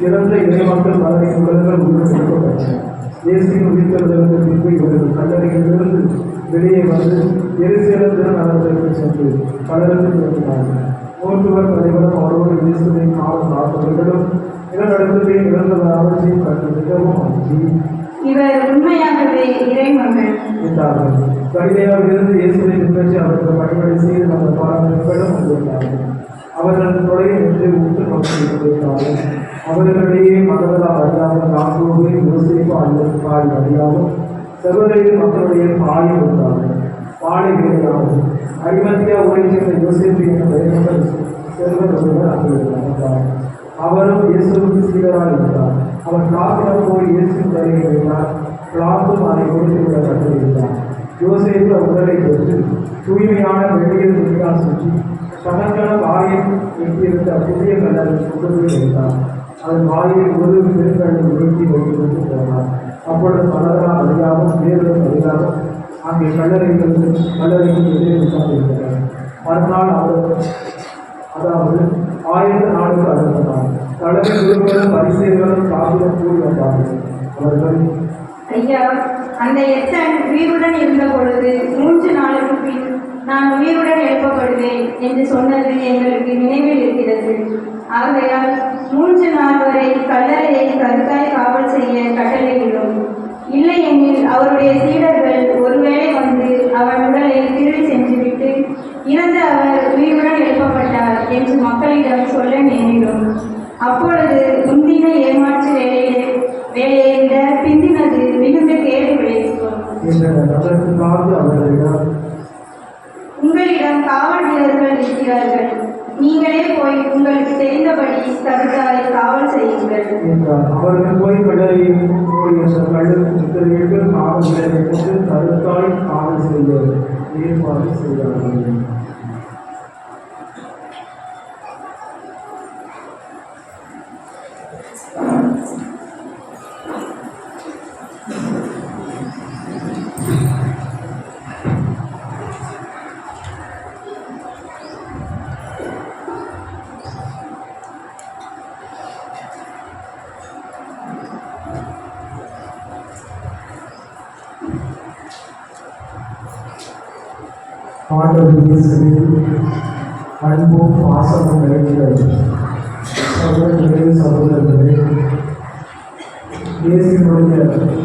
இறந்த இறைமக்கள் மலரின் உடல்கள் உள்ள எடுக்கப்பட்டன. இயேசுவின் உயிர்த்தெழுதலுக்கு பின்பு இவர்கள் கல்லறைகளிலிருந்து வெளியே வந்து எருசலேம் திருநகரத்திற்கு சென்று பலருக்கு திறந்தார்கள். மூன்றுவர் தலைவரும் அவரோடு இயேசுவின் காலம் காப்பவர்களும் நிலநடுக்கத்தை இழந்த அவசியம் கண்டு மிகவும் அஞ்சி இவர் உண்மையாகவே இறைமகன் என்றார்கள். கலிலேயாவிலிருந்து இயேசுவை பின்பற்றி அவர்கள் பணிபடை செய்து அந்த பாரம்பரியங்களும் வந்திருந்தார்கள். அவர்கள் தொலையை நின்று உற்று நோக்கி கொண்டிருந்தார்கள். அவர்களிடையே மகதலா அறியாமல் நான்கு யோசிப்பு அல்லது பாய் அறியாமல் சகோதரிகள் மக்களுடைய பாய் இருந்தார்கள். பாலை வேலையாகும் அரிமத்தியா ஊரை சேர்ந்த யோசிப்பு என்ற பெயர்கள் செல்வர் ஒருவர் அங்கு வந்தார். அவரும் இயேசுவுக்கு சீடராக இருந்தார். அவர் பிளாத்திடம் போய் இயேசுவின் தலையை வைத்தார். பிளாத்தும் அதை கொடுத்துவிட கட்டியிருந்தார். யோசேப்பு உடலை பெற்று தூய்மையான வெள்ளியில் துணியால் சுற்றி சமன்கண வாயில் எட்டியிருந்த புதிய கல்லறை கொண்டு போய் வைத்தார். அதன் வாயில் ஒரு பெருங்கல்லை உருட்டி வைத்துவிட்டு போனார். அப்பொழுது மலரால் அறியாமல் வேறு அறியாமல் அங்கே கல்லறைக்கு எதிரே உட்கார்ந்திருக்கிறார். மறுநாள் அதாவது 1000 நாளுக்கு அடுத்த நாள் தலைமை குருக்களும் பரிசேயர்களும் காவியம் கூடி வந்தார்கள். அவர்கள், ஐயா, அந்த எத்தன் உயிருடன் இருந்த பொழுது 3 நாளுக்கு பின் நான் உயிருடன் எழுப்பப்படுவேன் என்று சொன்னது எங்களுக்கு நினைவில் இருக்கிறது. ஆகையால் 3 நாள் வரை கல்லறையை கருத்தாய் காவல் செய்ய கட்டளையிடும். இல்லையெனில் அவருடைய சீடர்கள் ஒருவேளை வந்து அவர் உடலை திருடி சென்றுவிட்டு இறந்து அவர் உயிருடன் எழுப்பப்பட்டார் என்று மக்களிடம் சொல்ல நேரிடும். அப்பொழுது முந்தின ஏமாற்று வேலையை விட பிந்தினது மிகுந்த கேடு விளைவிக்கும். உங்களிடம் காவல் வீரர்கள் இருக்கிறார்கள். நீங்களே போய் உங்களுக்கு தெரிந்தபடி கருத்தாய் காவல் செய்யுங்கள் என்றார். அவர்கள் போய் கல்லறையில் காவல் வீரரை கொண்டு கருத்தாய் காவல் செய்ய ஏற்பாடு செய்தார்கள். ஆண்டவர் இயேசுவில் அன்பும் பாசமும் நிறைந்த சகோதரர்களே, இயேசுவினுடைய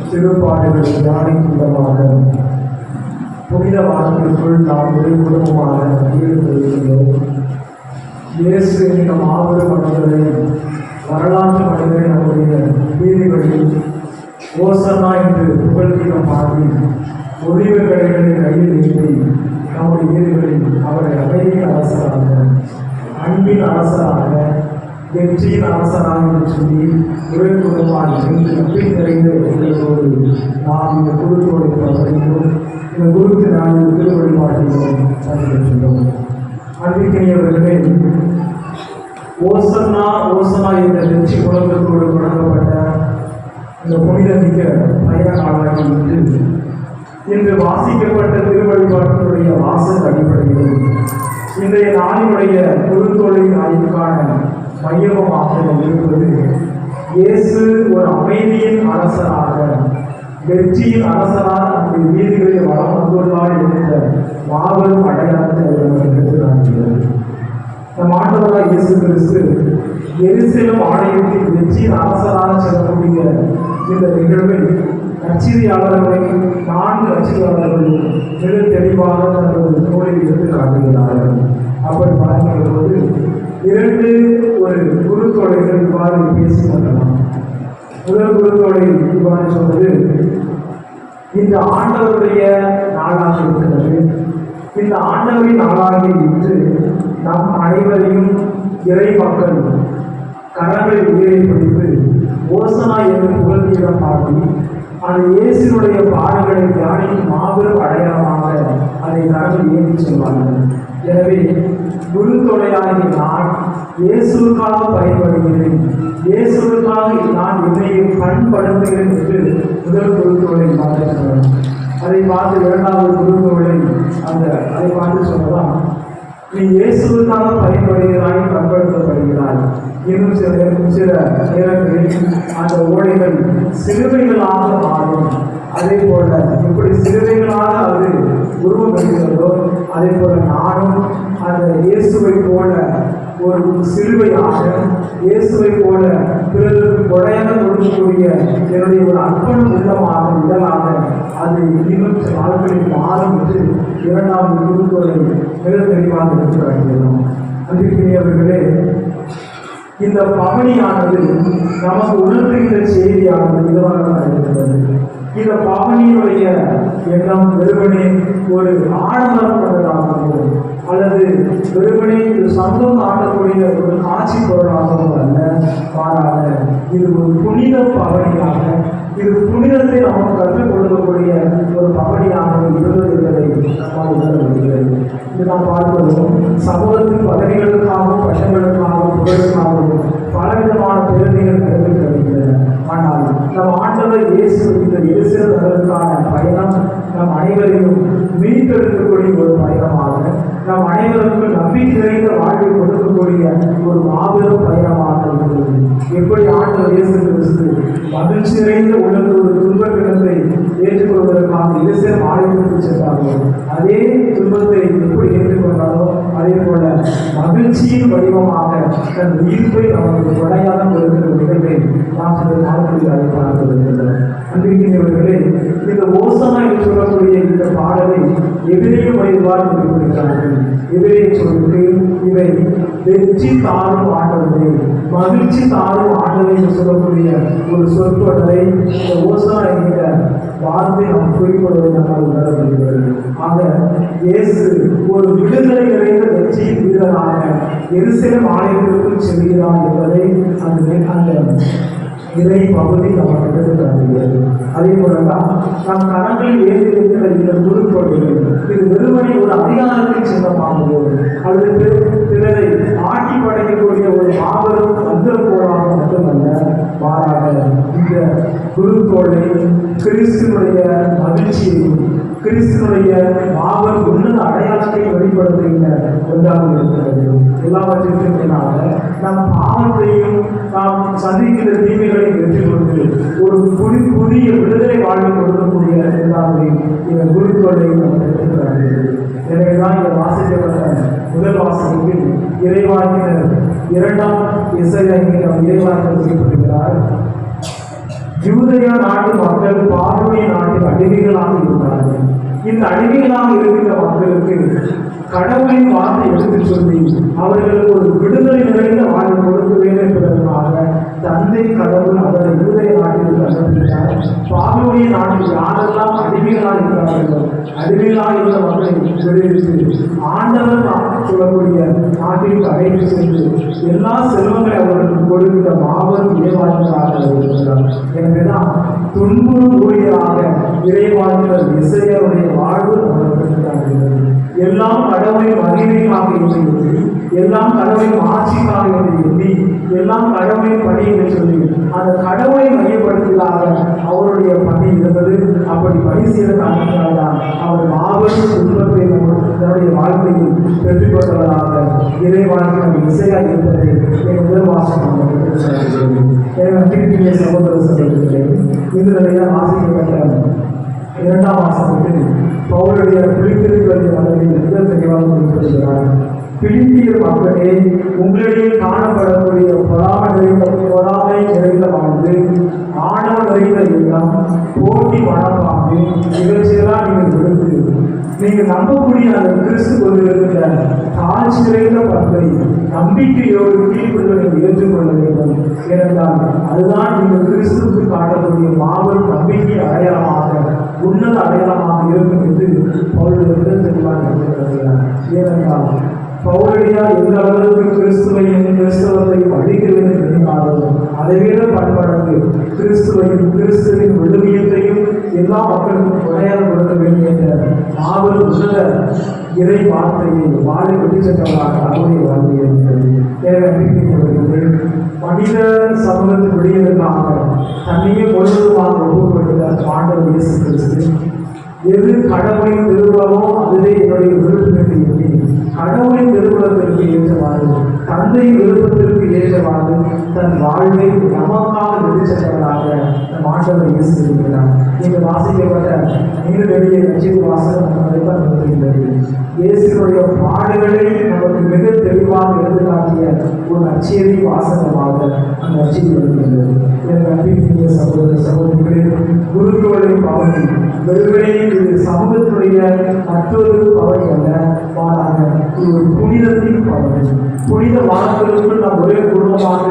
திருப்பாடுகளை தியானிக்கும் விதமாக புனித வாழ்க்கைக்குள் நாம் ஒரே குடும்பமாக ஈடுபடுகிறோம். இயேசு என்ற மாபெரும் மனிதரை, வரலாற்று மனிதரை நம்முடைய வீதிகளில் ஓசன்னா என்று புகழ்கீதம் பாடி ஒளிவு கடைகளை கையில் ஏற்றி நம்முடைய வீடுகளில் அவரை அமைதியின் அரசராக, அன்பின் அரசராக, வெற்றியின் அரசராக என்று சொல்லி ஒரே குடும்பமாக நம்பிக்கை நிறைந்த எங்களோடு நாம் இந்த குருத்தோடு படிக்கிறோம். இந்த குருத்து நாளில் திரு வழிபாட்டிலும் பங்கேற்கின்றோம். அன்பிற்கினியவர்களே, ஓசன்னா என்ற வெற்றி குலங்கத்தோடு தொடங்கப்பட்ட இந்த புனித மிக்க பயண நாளாகி இன்று வாசிக்கப்பட்ட திருவழிபாட்டினுடைய வாசக அடிப்படையில் இன்றைய நாளினுடைய குருத்தோலின் ஆய்வுக்கான மையமாக இருப்பது இயேசு ஒரு அமைதியின் அரசராக, வெற்றியின் அரசராக அந்த வீதிகளில் வளம் வந்துள்ளார் என்ற மாபெரும் அடையாளத்தை எடுத்து காண்கிறது. நம் ஆண்டவராக இயேசு கிறிஸ்து எருசலேம் ஆலயத்தில் வெற்றியின் அரசராக செல்லக்கூடிய இந்த நிகழ்வில் நற்செய்தியாளர்களை 4 நற்செய்தியாளர்கள் மிக தெளிவாக தங்களது நூலில் எடுத்து காட்டுகிறார்கள். அப்படி பார்க்கிற போது 2 ஒரு குருத்தோலைகள் இவ்வாறு பேசிக் கொள்ளலாம். முதல் குருத்தோலை இவ்வாறு சொன்னது, இந்த ஆண்டவருடைய நாளாக இருக்கிறது. இந்த ஆண்டவரின் நாளாக இன்று நம் அனைவரையும் இறை மக்கள் கரங்களை உயிரை பிடித்து ஓசனா என்று புகழ்கீதம் பாடி அந்த இயேசுனுடைய பாடல்களை தியானிக்கும் மாபெரும் அடையாளமாக அதை கடவுள் ஏற்றி செல்வார்கள். எனவே குருத்தொடையாகி நான் இயேசுக்காக பயன்படுகிறேன், இயேசுக்காக நான் என்னையை பண்படுத்துகிறேன் என்று முதல் குருத்தொடை பார்க்கிறார். அதை பார்த்து 2வது குருத்தொடை அதை பார்த்து சொல்லலாம், நீ இயேசுக்காக பயன்படுகிறாய், பண்படுத்தப்படுகிறாய். இன்னும் சில நேரங்களில் அந்த ஓடைகள் சிலுவைகளாக மாறும். அதே போல இப்படி சிலுவைகளாக அது உருவம் பெறுகிறதோ அதே போல நானும் அந்த இயேசுவை போல ஒரு சிலுவையாக, இயேசுவை போல பிறருக்கு கொடையாக கொடுக்கக்கூடிய என்னுடைய ஒரு அர்ப்பணம் உள்ளமாக உடலாக அது இன்னும் சில நாட்களில் மாறும் என்று 2வது குருத்தோலை மிக தெளிவாக எடுத்து காட்டுகிறோம். அன்பிற்குரியவர்களே, இந்த பவனியானது நமக்கு உணர்த்துகின்ற செய்தியானது இதுவாக இருக்கிறது. இந்த பவனியினுடைய எண்ணம் வெறுமனே ஒரு ஆடம்பரம் கொண்டதாகவோ அல்லது வெறுமனே இது சொந்தம் ஆடக்கூடிய ஒரு காட்சி பொருளாகவும் அல்ல, மாறாக இது ஒரு புனித பவனியாக, இது புனிதத்தை நமக்கு கற்றுக் கொடுக்கக்கூடிய ஒரு பவனியாக இருந்தது என்பதை நம்மால் உணர முடிகிறது. இது நாம் பார்க்கிறோம். சமூகத்தின் பதவிகளுக்காகவும், பட்டங்களுக்காகவும், புகழுக்காகவும் பலவிதமான பெருமைகள் நடைபெற்று வருகின்றன. ஆனால் நம் ஆண்டவர் இயேசு இந்த எருசலேம் நகருக்கான பயணம் நம் அனைவரையும் மீட்டெடுக்கக்கூடிய ஒரு பயணமாக, நம் அனைவருக்கும் நம்பிக்கை நிறைந்த வாழ்வை கொடுக்கக்கூடிய ஒரு மாபெரும் பயணமாக இருக்கிறது. எப்படி ஆண்டவர் இயேசு கிறிஸ்து மகிழ்ச்சி நிறைந்த உள்ளத்தோடு துன்ப கிடத்தை ஏற்றுக்கொள்வதற்காக எருசலேம் ஆலயத்திற்கு சென்றார்களோ, அதே துன்பத்தை எப்படி ஏற்றுக்கொண்டாரோ அதே போல மகிழ்ச்சியின் வடிவமாக தன் உயிர்ப்பை நமக்கு கொடையாக கொடுக்கிற நிகழ்வை நாம் சில நாட்களில் அழைப்பார்கள். அன்பிற்கின்றவர்களே, இந்த ஓசனா என்று சொல்லக்கூடிய இந்த பாடலை எதிரே வயதுவார் குறிப்பிடுகிறார்கள். எதிரே சொல்லிட்டு இவை வெற்றி தாரும் ஆண்டவரை, மகிழ்ச்சி தாரும் ஆண்டவரை என்று சொல்லக்கூடிய ஒரு சொற்றொடரை இந்த ஓசனா என்கிற வார்த்தை நாம் குறிப்பிடுவதை நம்மால் உணர முடிகிறது. ஆக இயேசு ஒரு விடுதலை நிறைந்த வெற்றியின் வீரராக எருசலேம் ஆலயத்திற்குள் செல்கிறார் என்பதை அந்த இறை பகுதி நமக்கு எடுத்துக்காட்டுகிறது. அதே போலதான் நம் கரங்களில் ஏற்றி இருக்கிற இந்த குருக்கொடைகள் இது வெறுமனை ஒரு அதிகாரத்தின் சின்னமாகவோ அல்லது பிறரை ஆட்டி படைக்கக்கூடிய ஒரு மாபெரும் மந்திரக்கோளாக மட்டுமல்ல, மாறாக இந்த குருக்கோளை கிறிஸ்துவனுடைய மகிழ்ச்சியையும் கிறிஸ்துவனுடைய மாபெரும் உன்னத அடையாளத்தை வெளிப்படுத்துகின்ற ஒன்றாக இருக்கிறது. எல்லாவற்றிற்கும் மேலாக நம் பாவத்தையும் நாம் சந்திக்கிற தீமைகளை வெற்றி கொண்டு ஒரு புதிய விடுதலை வாழ்வை கொடுக்கக்கூடிய எல்லாருமே இந்த குருத்தோலை நமக்கு எடுத்துக்கிறார்கள். எனவேதான் இந்த வாசிக்கப்பட்ட முதல் வாசகத்தில் இறைவாக்கினர் 2ஆம் எசையா இறைவாக்கினர் செய்யப்படுகிறார். யூதேயா நாட்டு மக்கள் பார்வோனிய நாட்டில் அடிமைகளாக இருந்தார்கள். இந்த அடிமைகளாக இருக்கின்ற மக்களுக்கு கடவுளின் வார்த்தை எடுத்துச் சொல்லி அவர்களுக்கு ஒரு விடுதலை நிறைந்த வாழ்வு கொடுக்க வேண்டும் என்பதற்காக தந்தை கடவுள் அவரை யூதேய நாட்டிற்கு அனுப்பினார். பார்வோனிய நாட்டில் யாரெல்லாம் அடிமைகளாக இருக்கிறார்களோ அடிமைகளாக இருந்த மக்களை விடுவித்து ஆண்டவர் சொல்லக்கூடிய நாட்டிற்கு அழைத்து சென்று எல்லா செல்வங்களை அவர்களுக்கு கொடுக்கிற மாபெரும் இறைவாக்கினராக இருக்கிறார். எனவேதான் துன்புறும் ஊழியராக இறைவாக்கினர் இசையருடைய வாழ்வு நமக்கு எல்லாம் கடவுளின் மகிமைக்காக என்று எண்ணி, எல்லாம் கடவுளின் ஆட்சிக்காக என்று எண்ணி, எல்லாம் கடவுளின் பணி என்று சொல்லி அந்த கடவுளை மையப்படுத்தியதாக அவருடைய பணி இருந்தது. அப்படி பணி செய்த காரணத்தினால்தான் அவர் மாபெரும் துன்பத்தை தன்னுடைய வாழ்க்கையில் பெற்றுக்கொண்டவராக இறைவாக்கினர் இசையா இருப்பதை என் முதல் வாசகம் திருப்பிய சகோதர சகோதரர்களே, இந்த நிலையில் வாசிக்கப்பட்ட 2ஆம் வாசகத்தில் பவுலுடைய பிலிப்பியர்களின் அளவில் மிக தெளிவாக குறிப்பிடுகிறார். பிலிப்பிய மக்களே, உங்களிடையே காணப்படக்கூடிய பொறாமை நிறைந்த வாழ்ந்து, ஆணவ நிறைந்த இல்லம், போட்டி மனப்பாங்கு இவற்றையெல்லாம் நீங்கள் விடுத்து நீங்கள் நம்பக்கூடிய அந்த கிறிஸ்து கொண்டிருக்கிற தாழ்ச்சி நிறைந்த பண்பை நம்பிக்கையோடு கீழ்ப்படுவதை ஏற்றுக்கொள்ள வேண்டும். ஏனென்றால் அதுதான் நீங்கள் கிறிஸ்துவுக்கு காட்டக்கூடிய மாபெரும் நம்பிக்கை அடையாளமாக, உன்னத அடையாளமாக இருக்கும் என்று பவுலுடைய தெளிவாக இருக்கிறார். ஏனென்றால் பவுலடியா எந்த அளவுக்கு கிறிஸ்துவையும் கிறிஸ்தவத்தையும் அழிக்க வேண்டும் எண்ணினாலும் அதைவிட பண்படங்கு கிறிஸ்துவையும் கிறிஸ்துவின் விழுமியத்தையும் எல்லா மக்களுக்கும் கொடையாக கொடுக்க வேண்டும் என்ற மாபெரும் உன்னத இறை வார்த்தையை வாழை வெளிச்சென்றவராக அவருடைய வாழ்க்கை இருக்கிறது. மனித சமூகத்தின் விடியலுக்காக தன்னையே முழுவதுமாக ஒப்புக்கொடுத்த ஆண்டவர் இயேசு கிறிஸ்து எது கடவுளின் திருவுளமோ அதுவே என்னுடைய விருப்பத்திற்கு எண்ணி கடவுளின் திருவுளத்திற்கு ஏற்றவாறு தந்தை விருப்பத்திற்கு ஏற்றவாறு தன் வாழ்வை நமக்காக வெளிச்சென்றவராக நம் ஆண்டவர் இயேசு இருக்கிறார். நீங்கள் வாசிக்கப்பட்ட நீர்வெளியை நச்சீர் வாசகம் நமக்கு நிறுத்துகின்றது. இயேசுடைய பாடுகளை நமக்கு மிக தெளிவாக எடுத்துக்காட்டிய ஒரு நச்சேரி வாசகமாக அந்த நச்சீர் வருகின்றது. என் நம்பிக்கைய சகோதர சகோதரிகளே, குருத்தோலை பவனி வெறுமனே இது சமூகத்துடைய மற்றொரு பவனி அல்ல, மாறாக இது ஒரு புனிதத்தின் பவனி. புனித வாரங்களுக்குள் நாம் ஒரே குடும்பமாக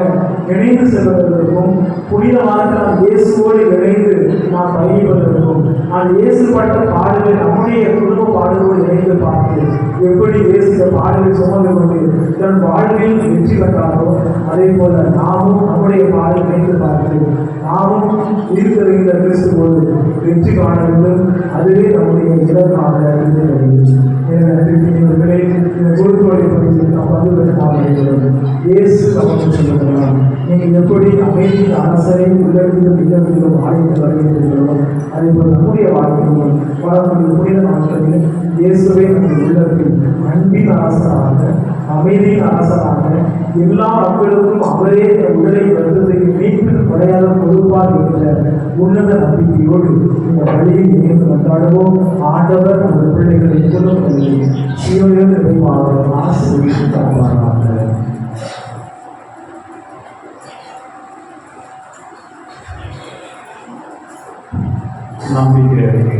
இணைந்து செல்வதற்கும் புனித வாரத்தில் நாம் இயேசுவோடு இணைந்து நாம் பயணிப்பதற்கும் அந்த இயேசுப்பட்ட பாடலை நம்முடைய குடும்ப பாடலோடு இணைந்து பார்த்து எப்படி இயேசு பாடலை சுமந்து கொண்டு தன் வாழ்வில் வெற்றி பெற்றாரோ அதே போல நாமும் நம்முடைய பாடலை இணைந்து பார்த்து நாமும் இருக்கிற கிறிஸ்துவோடு வெற்றி காண வேண்டும். அதுவே நம்முடைய இலக்காக இருக்கிறது. எனவே இந்த குருத்தோலை பற்றி நாம் வந்து இயேசு நமக்கு சொல்லுகிறார். நீங்கள் எப்படி அமைதியின் அரசரை உள்ளத்திலும் இல்லத்திலும் ஆலயத்தை வருகிறீர்களோ அதே போல் நம்முடைய வாழ்க்கையிலும் வரக்கூடிய புனித நாட்களில் இயேசுவை நம்முடைய உள்ளத்தில் அன்பின் அரசராக அமைதியின் அரசராக எல்லா மக்களுக்கும் அவரே உடலை வருவதற்கு மீட்பில் குறையாத பொறுப்பாக இருக்கிற உன்னத நம்பிக்கையோடு இந்த வழியை இணைந்து கொண்டாடுவோம். ஆண்டவர் அந்த பிள்ளைகளை எப்பொழுதும் சீரோடு நிறைவாக ஆசீர்வதித்து தருவாராக. நம்பிக்கை அறிக்கை.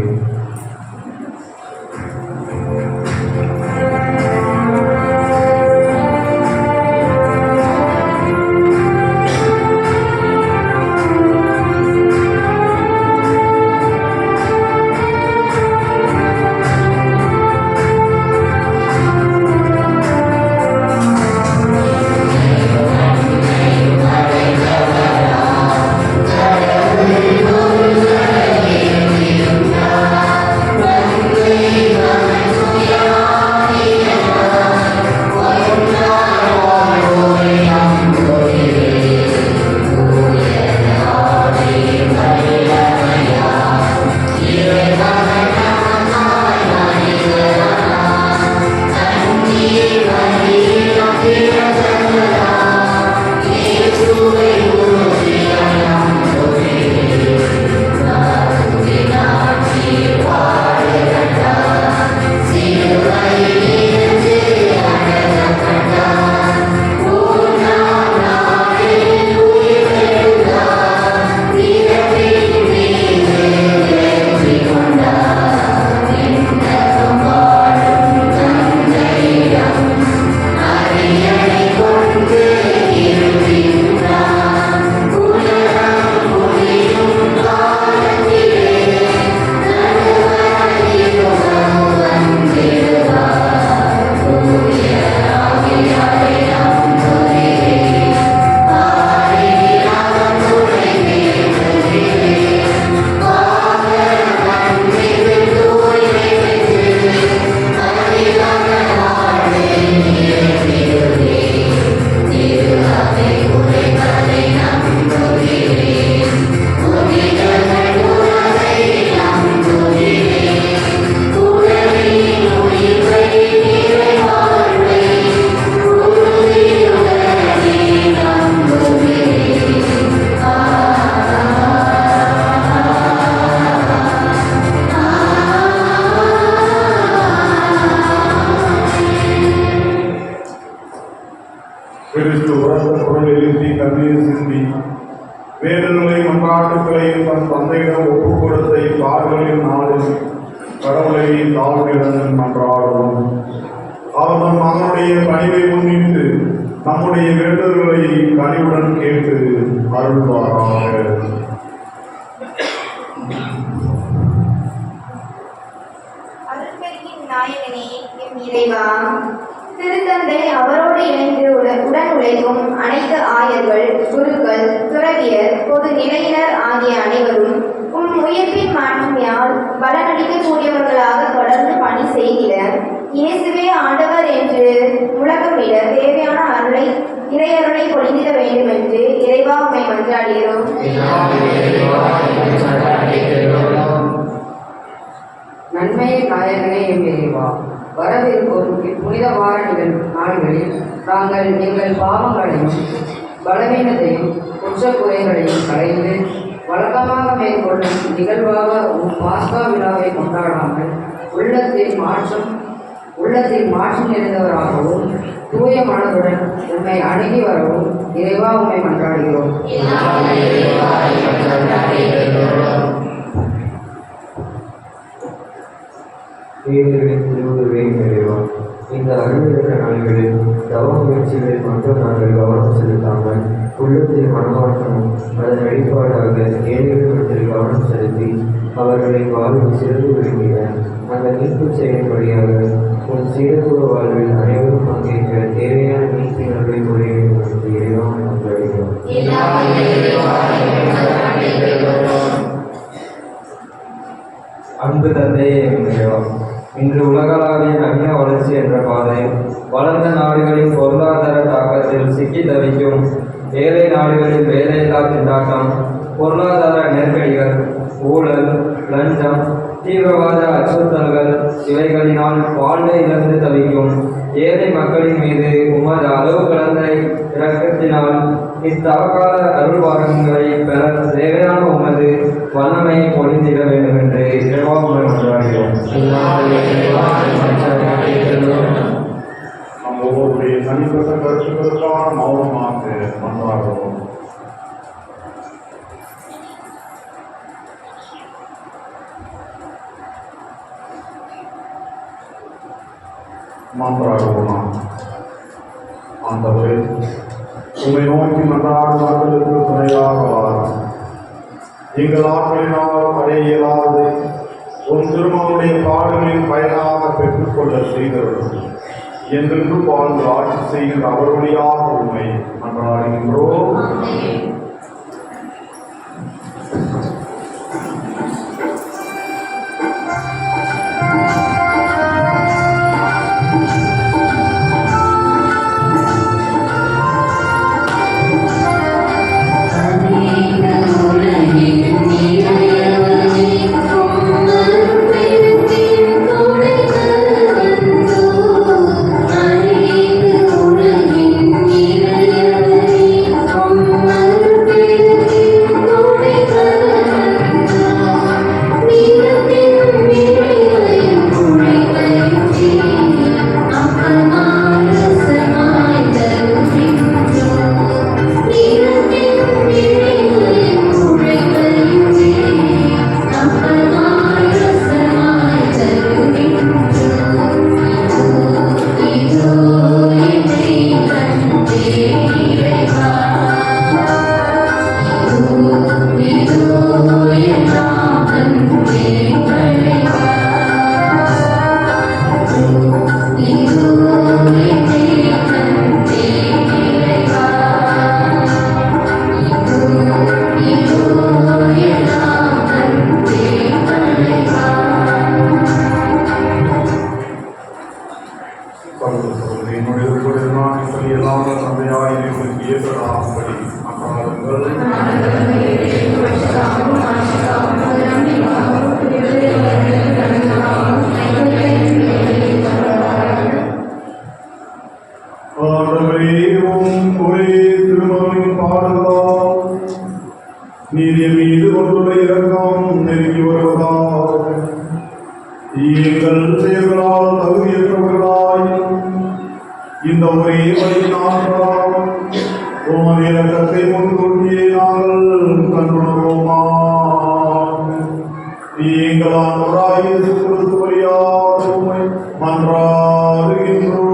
கிறிஸ்து உரத்த குரல் எழுப்பி கண்ணீர் சிந்தி வேதங்களையும் மன்றாட்டுகளையும் தன் தந்தையிடம் ஒப்புக் கொடுத்த இக்கார்களின் நாளில் கடவுளை தாழ்மையுடன் மன்றாடுவோம். அவர் தம் மகனுடைய பணிவை முன்னிட்டு நம்முடைய வேண்டுதல்களை கனிவுடன் கேட்டு அருள்வாராக. அருள்பெருக்கின் நாயகனே எம் இறைவா, திருத்தந்தை அவரோடு இணைந்து உடன் உழைக்கும் அனைத்து ஆயர்கள், குருக்கள், துறவியர், பொது நிலையினர் ஆகிய அனைவரும் உம் உயிர்ப்பின் மாண்மையால் பலனளிக்கக்கூடியவர்களாக தொடர்ந்து பணி செய்கிற இயேசுவே ஆண்டவர் என்று முழக்கமிட தேவையான இறையருளை பொழிந்திட வேண்டும் என்று இறைவா உம்மை மன்றாடுகிறோம். நன்மையின் நாயகனே எம் இறைவா, வரவிருக்கும் இப்புனித வார நாள்களில் நாங்கள் எங்கள் பாவங்களையும் பலவீனத்தையும் குற்றக்குறைகளையும் களைந்து வழக்கமாக மேற்கொள்ளும் நிகழ்வாக பாஸ்கா விழாவை கொண்டாடாமல் உள்ளத்தில் மாற்றம் நிறைந்தவராகவும் தூய மனதுடன் உண்மை அணுகி வரவும் இறைவா உண்மை மன்றாடுகிறோம். இந்த அருள்மிக்க நாள்களில் தவ முயற்சிகளில் மட்டும் நாங்கள் கவனம் செலுத்தாமல் உள்ளத்தில் மனமாற்றமும் அதன் வெளிப்பாடாக ஏழைகளிடத்தில் கவனம் செலுத்தி அவர்களை வாழ்வில் சிறந்து விரும்பின அந்த மீட்பு செயலின் வழியாக உன் சீரத்துவ வாழ்வில் அனைவரும் பங்கேற்க தேவையான மீட்பினர்களை புரிய வேண்டும் என்று இறைவன் மன்றாடுகிறோம். அன்பு தந்தையே இறைவா, இன்று உலகளாவிய நவீன வளர்ச்சி என்ற பாதை வளர்ந்த நாடுகளின் பொருளாதார தாக்கத்தில் சிக்கி தவிக்கும் ஏழை நாடுகளில் வேலையில்லா திண்டாட்டம், பொருளாதார நெருக்கடிகள், ஊழல், லஞ்சம், தீவிரவாத அச்சுறுத்தல்கள் இவைகளினால் வாழ்வை இழந்து தவிக்கும் ஏழை மக்களின் மீது உமது அளவு கடந்த இரக்கத்தினால் இத்தவக்கால அருள்வாரங்களை பெற தேவையான உமது வல்லமையை பொழிந்திட வேண்டும் என்று இறைவாவுடன் கொண்டாடுகிறோம். நம் ஒவ்வொருடைய தனிப்பட்ட கருத்துக்களுக்கான மௌனமாக மன்றாடுவோம். மன்றாடுவோமா? ஆண்டவரே, உம்மை நோக்கி மன்றாடும் மக்களுக்கு துணையாக வாரும். எங்கள் ஆட்களினால் அடைய இயலாது உன் திருமகளுடைய பாடுகளின் பயனாக பெற்றுக்கொள்ள செய்தவர்கள் என்றென்று வாழ்ந்து ஆட்சி செய்கின்ற அவர் வழியாக உண்மை மன்றாடுகின்றோம். நீர் மீது கொண்டுள்ள இரக்கம் நெருங்கி வருவதாக எங்கள் செயல்களால் தகுதியற்றவர்களாய் இந்த ஒரே வழியினால் உமது இரக்கத்தை முன்கொண்டியே நாங்கள் கண்டுணர்வோமா? எங்கள் ஆண்டவராய் இயேசு கிறிஸ்து வழியாக உம்மை மன்றாடுகின்றோம்.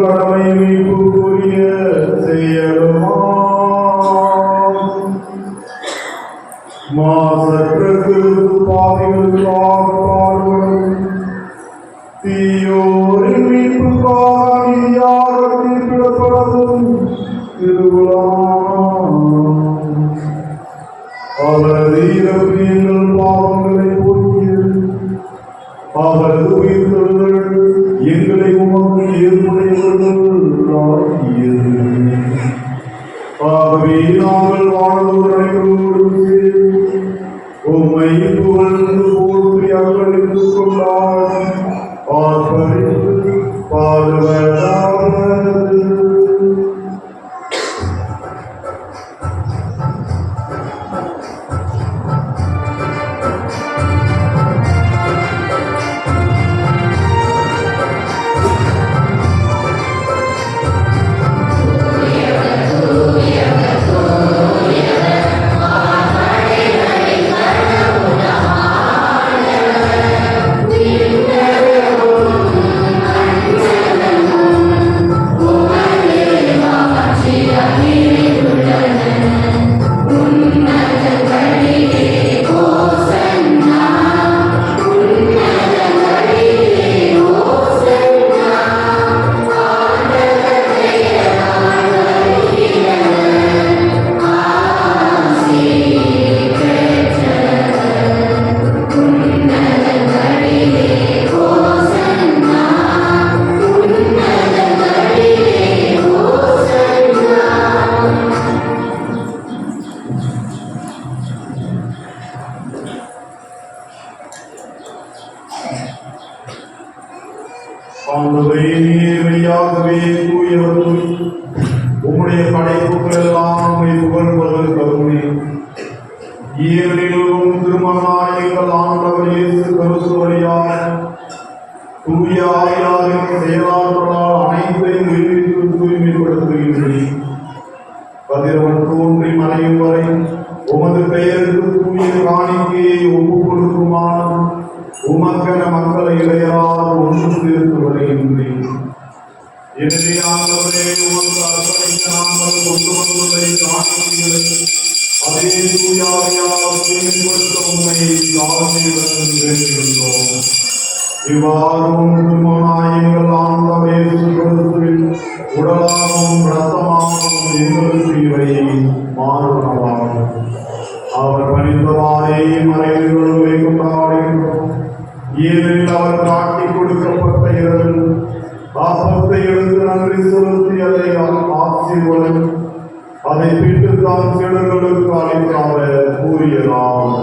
கடமை மீட்புக்குரிய செயலுமா மாசற்ற பாதைகளுக்காக பாடுபடும் தீயோரின் மீட்புக்காக யாகத்தில் விடப்படவும் அவரது இறப்பு எங்கள் பாவங்களை போக்கியது. அவரது உயிர்த்தெழுதல் எங்களை உமக்கு ஏற்புடையவர்கள் ஆகவே நாங்கள் வாழ்ந்தோரோடு உம்மை புகழ்ந்து போற்றி அகழ்ந்து கொண்டாடி ஆர்ப்பரித்து பாடுவதாவது. ஆண்டவரே, நீர் மெய்யாகவே தூயவர். உம்முடைய படைப்புகள் எல்லாம் உம்மை புகழ்வது கருணை. ஏனெனிலும் திருமகனாய் எங்கள் ஆண்டவர் இயேசு கிறிஸ்து வழியாக தூய ஆவியாரின் செயலாற்றலால் அனைத்தையும் உயிர்ப்பித்து தூய்மைப்படுத்துகின்றேன். கதிரவன் தோன்றி மறையும் வரை உமது பெயருக்கு தூய காணிக்கையை ஒப்புக் கொடுக்குமாறு உமக்கென மக்களை இளையரால் ஒன்று சேர்த்து வருகின்றேன். எனவே ஆண்டவரே, உமக்கு அர்ப்பணிக்க நாங்கள் கொண்டு வந்துள்ள காணிக்கைகளை அதே தூயாவியால் தூய்மைப்படுத்த உம்மை தாழ்மையுடன் வேண்டுகின்றோம். இவ்வாறும் திருமகனாய் எங்கள் ஆண்டவர் இயேசு கிறிஸ்துவின் உடலாகவும் இரத்தமாகவும் எங்களுக்கு இவை மாறுபனவாகும். அவர் பணிந்தவாறே மறைவுகளை கொண்டாடுகின்றோம். ஏனெனில் அவர் காட்டிக் கொடுக்கப்பட்ட இரவில் அப்பத்தை எடுத்து நன்றி செலுத்தி அதை ஆசீர்வதித்து அதை பிட்டு தான் சீடர்களுக்கு அளிக்க கூறியதாம்.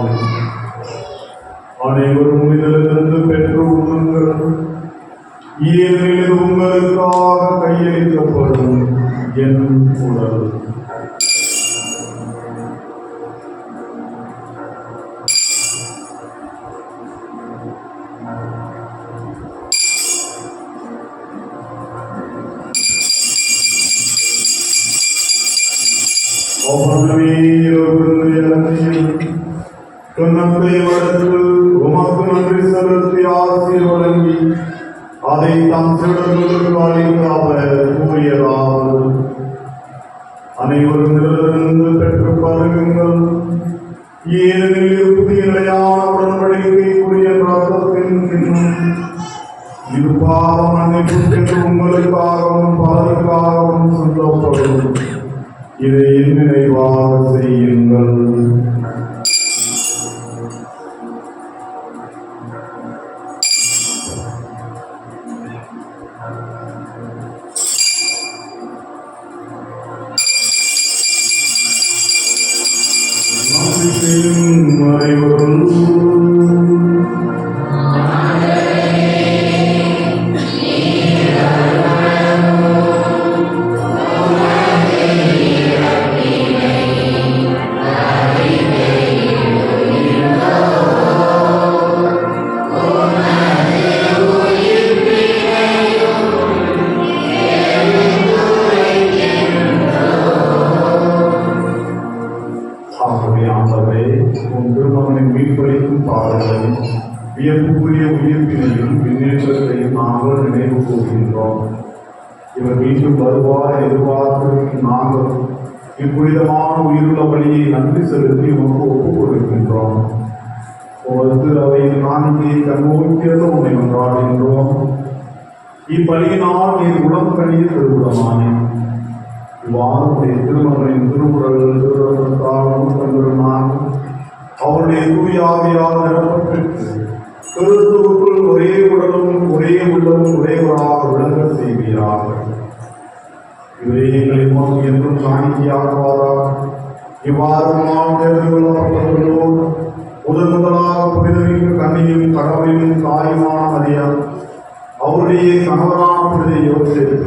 அனைவரும் இதிலிருந்து பெற்று உண்ணுங்கள். ஏனெனில் உங்களுக்காக கையளிக்கப்படும் என் உடல். உமக்கு நன்றி செலுத்தி ஆசீர் வழங்கி அதை தம் சீடர்களுக்கு அளிக்க அவர் கூறியதாவது. அனைவரும் இதிலிருந்து பெற்று பருகுங்கள். ஏனெனில் புதிய நிலையான உடன்படிக்கைக்குரிய ரத்தத்தின் கிண்ணம். இது பாவ மன்னிப்புக்கென்று உங்களுக்காகவும் பலருக்காகவும் சொல்லப்படும். இதை என் நினைவாக செய்யுங்கள். வியப்புக்குரிய உயிர்ப்பினையும் முன்னேற்றத்தையும் நாங்கள் நினைவு கூறுகின்றோம். இவர் மீண்டும் வருவார் எதிர்பார்த்து நாங்கள் இப்புனிதமான உயிருள்ள வழியை நன்றி செலுத்தி உமக்கு ஒப்புக் கொடுக்கின்றோம். ஒவ்வொரு அவையின் காணிக்கையை கண்ணோக்கியது உண்மை கொண்டாடுகின்றோம். இப்பலியினால் நீர் உடம்பு கணிய திருவிடமானே. இவ்வாறு திருமகளின் திருமுறைகள் திருத்தாலும் கண்டிருந்தான். அவருடைய தூயாவியால் நிரப்பட்டு கிறிஸ்துவுக்குள் ஒரே உடலும் ஒரே உள்ளமும் உடையவராக விளங்க செய்வீராக. இவரே எங்களை நோக்கி என்றும் காணிக்கையாக்குவாரா. இவ்வாறு நாம் தெரிந்து கொள்ளப்பட்டவர்களோடு முதலாக புனிதமிக்க கண்ணியும் கடவுளின் தாயுமான மரியாள், அவருடைய கணவரான புனித யோசேப்பு,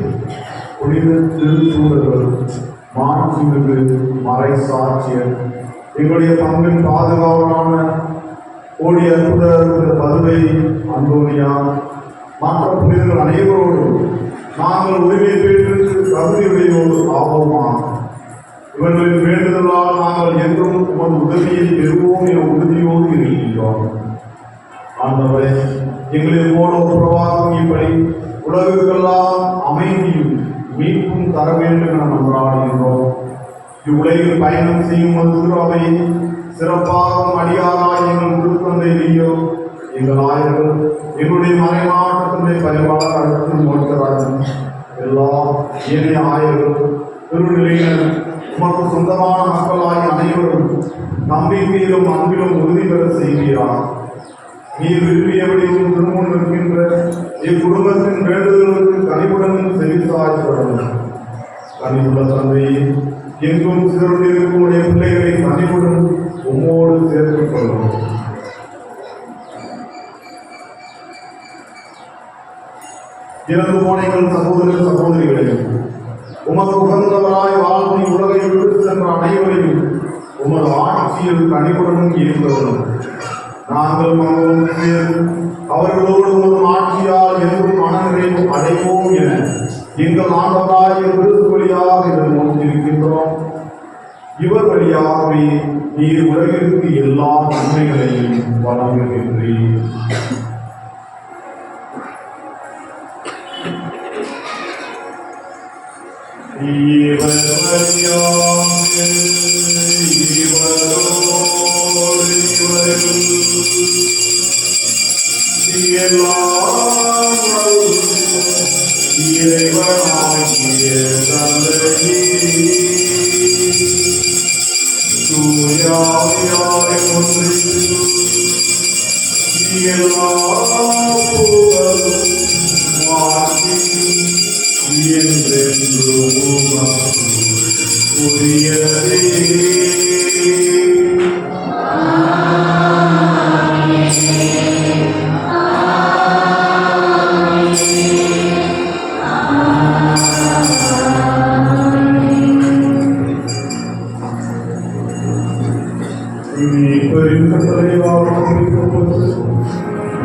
புனித திருத்தூதர்கள், மாண்புமிகு மறை சாட்சியர், எங்களுடைய பங்கின் பாதுகாவலான கோடி அற்புத பதுவை அந்தோனியா, மற்ற புனிதர்கள் அனைவரோடும் நாங்கள் உரிமை பெற்று தகுதியுடையோடு ஆவோமா. இவர்களின் வேண்டுதலால் நாங்கள் என்றும் உமது உதவியை பெறுவோம் என உறுதியோடு இருக்கின்றோம். ஆண்டவரே, எங்களின் மூல உறவாகும் இப்படி உலகுக்கெல்லாம் அமைதியும் மீட்பும் தர வேண்டும் என மன்றாடுகின்றோம். இவ்வுலகில் பயணம் செய்யும் திருவை சிறப்பாக அடியாராய் எங்கள் குருத்தந்தையிலேயோ எங்கள் ஆயர்கள், எங்களுடைய மறைமாற்றத்தினை பரிவாளர் அடுத்து மோட்கராஜன், எல்லா ஏனைய ஆயர்கள், திருநிலையினர், உமக்கு சொந்தமான மக்களாய் அனைவரும் நம்பிக்கையிலும் அன்பிலும் உறுதி பெற செய்கிறார். நீர் விரும்பியபடியும் திருமணம் இருக்கின்ற இக்குடும்பத்தின் வேண்டுதலுக்கு கனிவுடன் செவிசாய்ப்படும். கனிவுள்ள தந்தையே, எங்கும் சிறந்திருக்கும் உடைய பிள்ளைகளை கனிவுடன் உம்மோடு சேர்த்துக் கொள்ளும். இறந்து போன எங்கள் சகோதர சகோதரிகளையும் உமக்கு உகந்தவராய் வாழ்ந்து உலகை விட்டு சென்ற அனைவரையும் உமது ஆட்சியில் கனிவுடன் ஈர்ப்பதும் நாங்கள் மனதும் சேர்ந்து அவர்களோடு உமது ஆட்சியால் என்றும் மனநிறைவு அடைவோம் என எங்கள் ஆண்டவராய் விருது வழியாக இதில் நோக்கியிருக்கின்றோம். இவர் வழியாகவே நீர் உலகிற்கு எல்லா நன்மைகளையும் வழங்குகின்றீர்.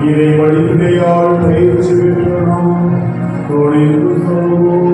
இதை வழிமுறையால் பயிற்சி பெற்ற நாம் தொழில் சொல்வோம்.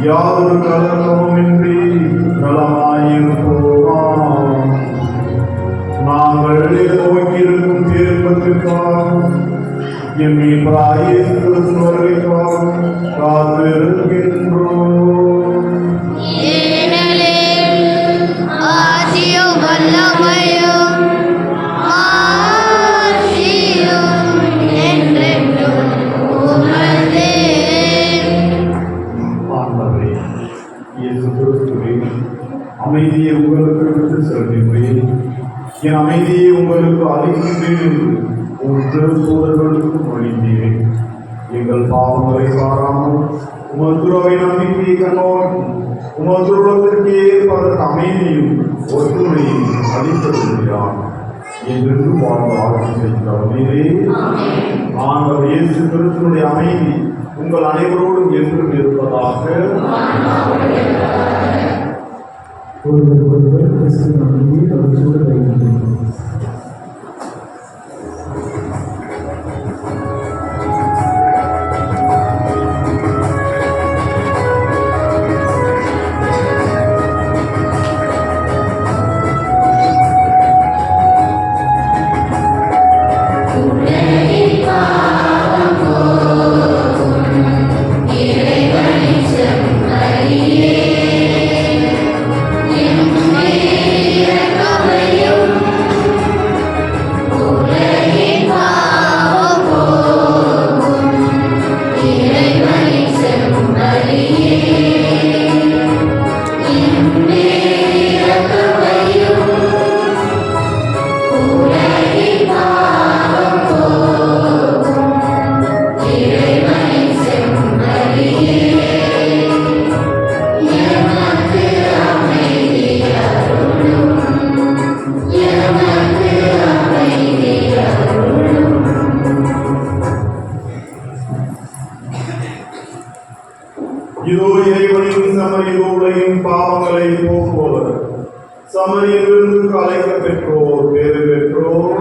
யாதொரு கலக்கமுமின்றி நலமாயிருப்போம். நாங்கள் நோக்கியிருக்கும் தீர்ப்பதற்காக எம்மி வருகைக்காக காத்திருக்கின்றோம். அமைதியை உங்களுக்கு விட்டு செல்கின்றேன், என் அமைதியை உங்களுக்கு அளிக்கின்றேன் என்று உன் திருத்தூதர்களுக்கும் அளித்தேன். எங்கள் பாவங்களை பாராமல் உமது துறவை நம்பிக்கையை கண்ணோக்கி உமது துருவத்திற்கு ஏற்பதற்கு அமைதியும் ஒற்றுமையும் அளித்திருக்கிறான் என்று வாழ்ந்து ஆட்சி செய்கிறவரே. ஆண்டவர் இயேசு கிறிஸ்துவினுடைய அமைதி உங்கள் அனைவரோடும் என்றும் இருப்பதாக. ஒருவர் கிறிஸ்து நம்பிக்கை அவர் சூழல் இதோ இறைவனின் சமரியோடையும் பாவங்களை போக்குவர். சமரியில் விருந்துக்கு அழைக்க பெற்றோர் பேறு பெற்றோர்.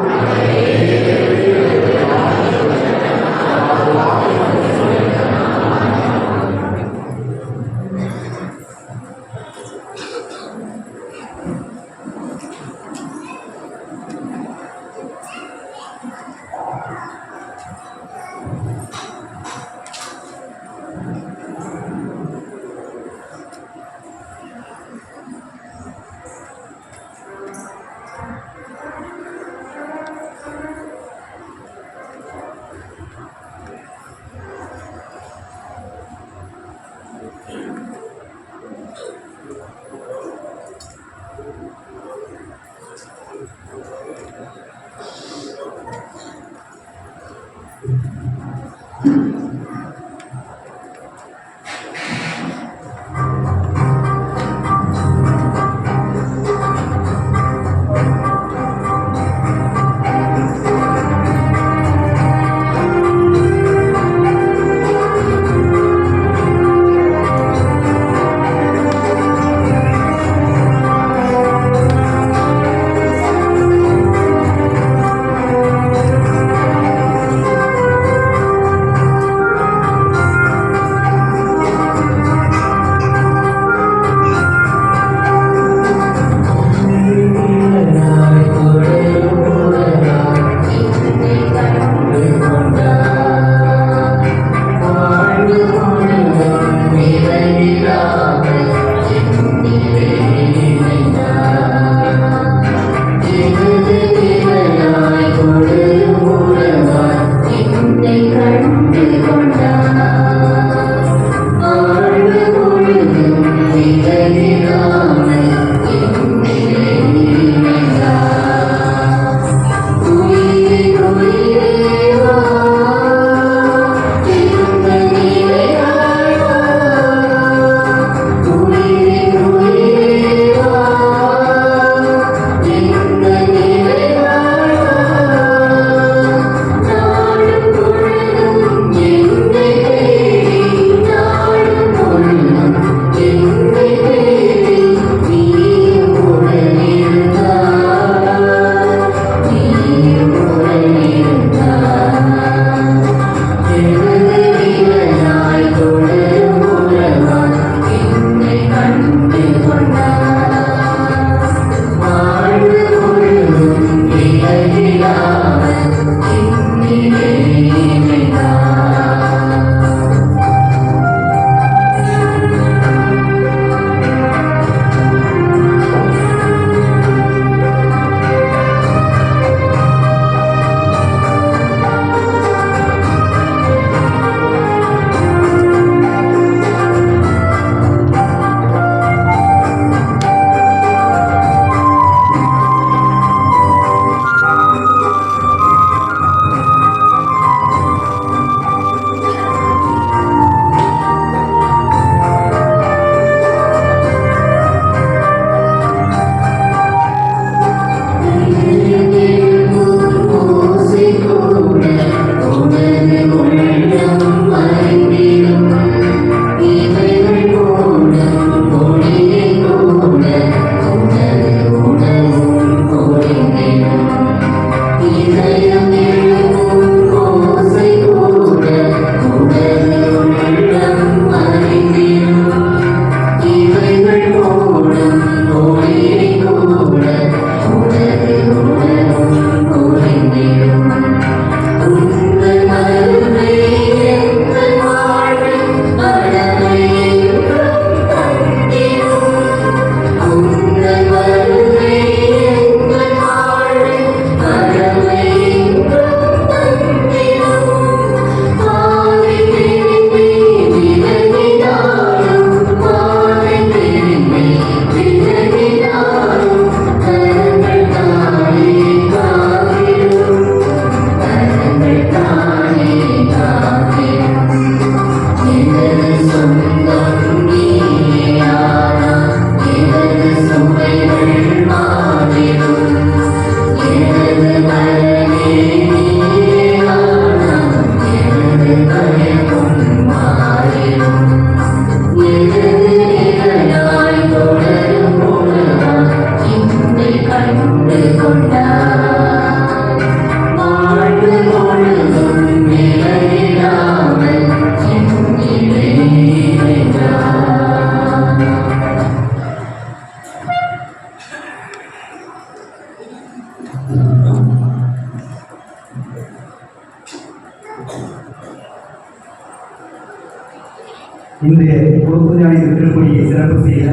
இன்றைய பொறுப்பு ஞாயிறு திருப்பணியை சிறப்பு செய்த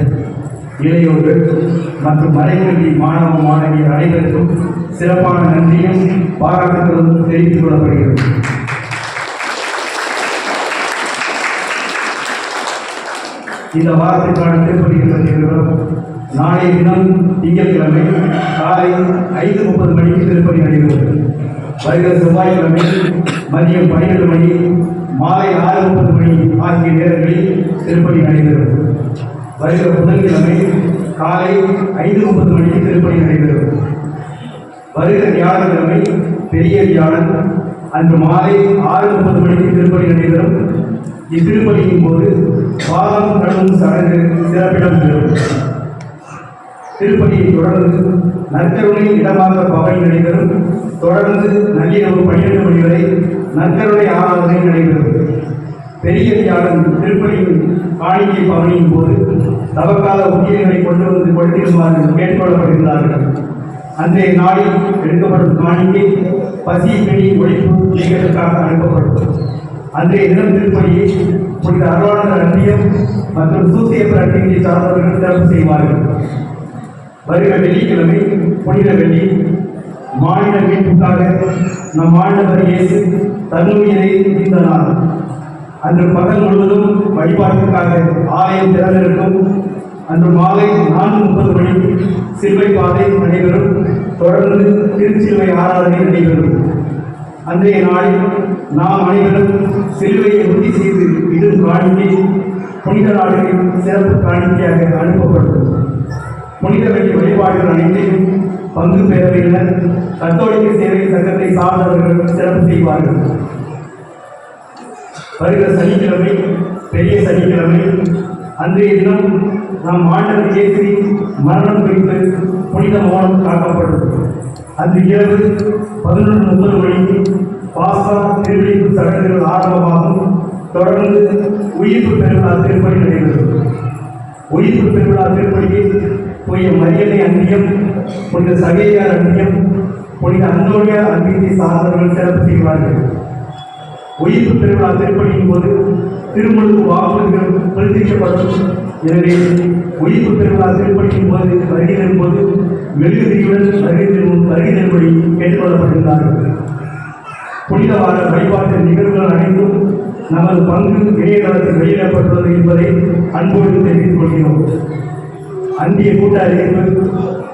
இளையோர்கள் மற்றும் மறைமொழி மாணவ மாணவியர் அனைவருக்கும் சிறப்பான நன்றியும் பாராட்டுகளும் தெரிவித்துக் கொள்ளப்படுகிறது. இந்த வாரத்திற்கான திருப்பணிகள் பற்றிய விவரம்: நாளைய தினம் திங்கட்கிழமை காலை 5:30 மணிக்கு திருப்பணி நடைபெறுகிறது. வருகிற செவ்வாய்க்கிழமை மதியம் 12 மணி, மாலை 6:30 மணி ஆகிய நேரங்களில் திருப்பணி நடைபெறுகிறது. வருகிற புதன்கிழமை காலை 5:30 மணிக்கு திருப்பணி நடைபெறுகிறது. வருகிற வியாழக்கிழமை பெரிய வியாழன் அன்று மாலை 6:30 மணிக்கு திருப்பணி நடைபெறும். இத்திருப்பணியின் போது பாதம் கழுவும் சடங்கு சிறப்பிடம் பெறும். திருப்பணியை தொடர்ந்து நற்கருணை இடமாக பவனி நடைபெறும். தொடர்ந்து நள்ளிரவு 12 மணி வரை நற்கருணை ஆராதனை நடைபெறும். பெரிய வியாழன் திருப்பணியின் காணிக்கை பவனியின் போது தவக்கால உத்தியங்களை கொண்டு வந்து கொடுத்திருமாறு கேட்டுக்கொள்ளப்படுகிறார்கள். அன்றைய நாளில் எடுக்கப்படும் காணிக்கை பசி பிணி ஒழிப்பு நீக்கத்திற்காக அனுப்பப்படும். அன்றைய தினம் திருப்பணியை புனித அருளாளர் அன்னியம் மற்றும் சூசியப்பர் அன்னியை சார்ந்தவர்கள் சிறப்பு செய்வார்கள். வருகிற வெள்ளிக்கிழமை புனித வெள்ளி மாநில மீட்புக்காக நம் ஆண்டவர் இயேசு தன்னுயிரை இந்த நாள். அன்று பகல் முழுவதும் வழிபாட்டிற்காக ஆலயம் திறந்திருக்கும். அன்று மாலை 4:30 மணிக்கு சிலுவை பாதை நடைபெறும். தொடர்ந்து திருச்சிலுவை ஆராதனை நடைபெறும். அன்றைய நாளில் நாம் அனைவரும் சிலுவையை உறுதி செய்து இடும் காணிக்கை புனித நாடுகளின் சிறப்பு காணிக்கையாக அனுப்பப்படும். புனித வெள்ளி வழிபாடுகள் அனைத்தையும் பங்கு பேரவையினர் கத்தோலிக்க சேவை சங்கத்தை சார்ந்தவர்கள் சிறப்பு செய்வார்கள். வருகிற சனிக்கிழமை பெரிய சனிக்கிழமை அன்றைய தினம் நம் ஆண்டவர் இயேசு மரணம் குறித்து புனித மௌனம் காக்கப்படும். அன்று இரவு 11:30 மணிக்கு பாஸ்கா திருவிழிப்பு சடங்குகள் ஆரம்பமாகும். தொடர்ந்து உயிர்ப்பு பெருவிழா திருப்பணி நடைபெறும். உயிர்ப்பு பெருவிழா திருப்பணியை புனித மரியனை அன்னியம், புனித சகேரியார் அன்னியம், புனித அந்தோனியார் அன்னியத்தை சார்ந்தவர்கள் சிறப்பு செய்வார்கள். உயிர்ப்பு பெருவிழா திருப்பணியின் போது திருமுழுக்கு வாக்குறுதிகள் புதுப்பிக்கப்படும். எனவே உயிர்ப்பு பெருவிழா திருப்பணியின் போது வருகையின் போது மெழுகுதிரியுடன் வருகையின்படி கேட்டுக்கொள்ளப்படுகிறார்கள். புனித வார வழிபாட்டு நிகழ்வுகள் அனைத்தும் நமது பங்கு இணையதளத்தில் வெளியிடப்பட்டுள்ளது என்பதை அன்போடு தெரிவித்துக் கொள்கிறோம். அன்றைய கூட்ட அறிவிப்பு: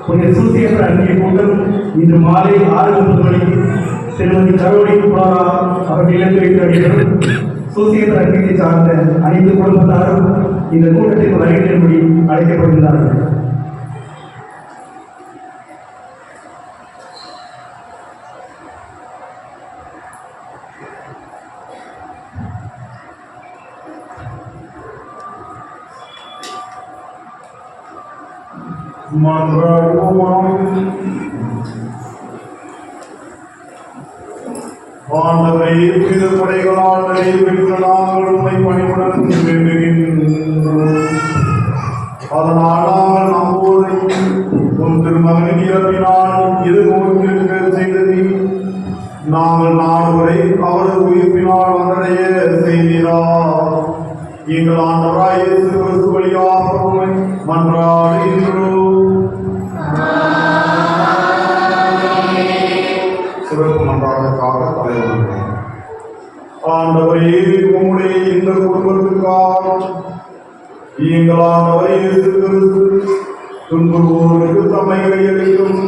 புனித சூசியப்பர் அன்றைய கூட்டம் இன்று மாலை 6:30 மணிக்கு திருமதி கரோலின் புலரா அவர்கள் இலக்கு வைத்து நடைபெறும். சூசியப்பர் அன்றையை சார்ந்த அனைத்து குடும்பத்தாரும் இந்த கூட்டத்திற்கு வருகையின்படி அழைக்கப்படுகிறார்கள். ஆண்டவரை படைகளால் நிறைவேற்ற நாங்கள் உண்மை பணிவுடன் வேண்டுகின்றோம். அதனால் நாங்கள் நம்போதை உன் திருமகனின் இறப்பினால் எதிர்நோக்கியிருக்க செய்தது நாங்கள் நாடுவரை அவரது உயிர்ப்பினால் வந்தடைய செய்கிறார். எங்கள் ஆண்டவராய் இயேசு கிறிஸ்து வழியாக உம்மை மன்றாடுகின்றோம். சிறப்பு மன்றாடுக்காக தலைவர் ஆண்டவரே, உம்முடைய இந்த குடும்பத்துக்காக எங்கள் ஆண்டவரை இயேசு கிறிஸ்து துன்புறுவோருக்கு தம்மை கையளிக்கும்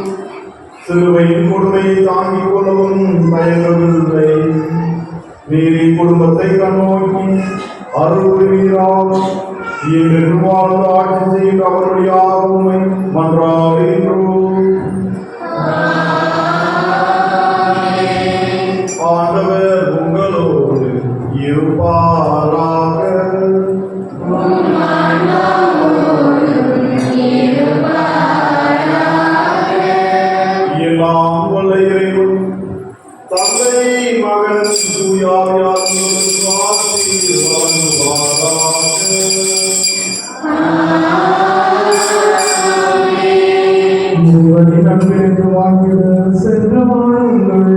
சிலுவையின் கொடுமையை தாங்கிக் கொள்ளவும் தயங்கவில்லை. நீரி குடும்பத்தை கண்ணோக்கி அருள் புரிவீராக. எங்கள் வாழ்ந்து ஆட்சி செய்கிற அவருடைய உம்மை மன்றாடுகின்றோம். ஆண்டவர் உங்களோடு இருப்பாராக. எல்லாம் வல்ல இறைவன் தந்தை மகன் தூயாவியார் உங்களுக்கு ஆசி வழங்குவாராக. சென்ற வாழுங்கள்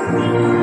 ஆமென்.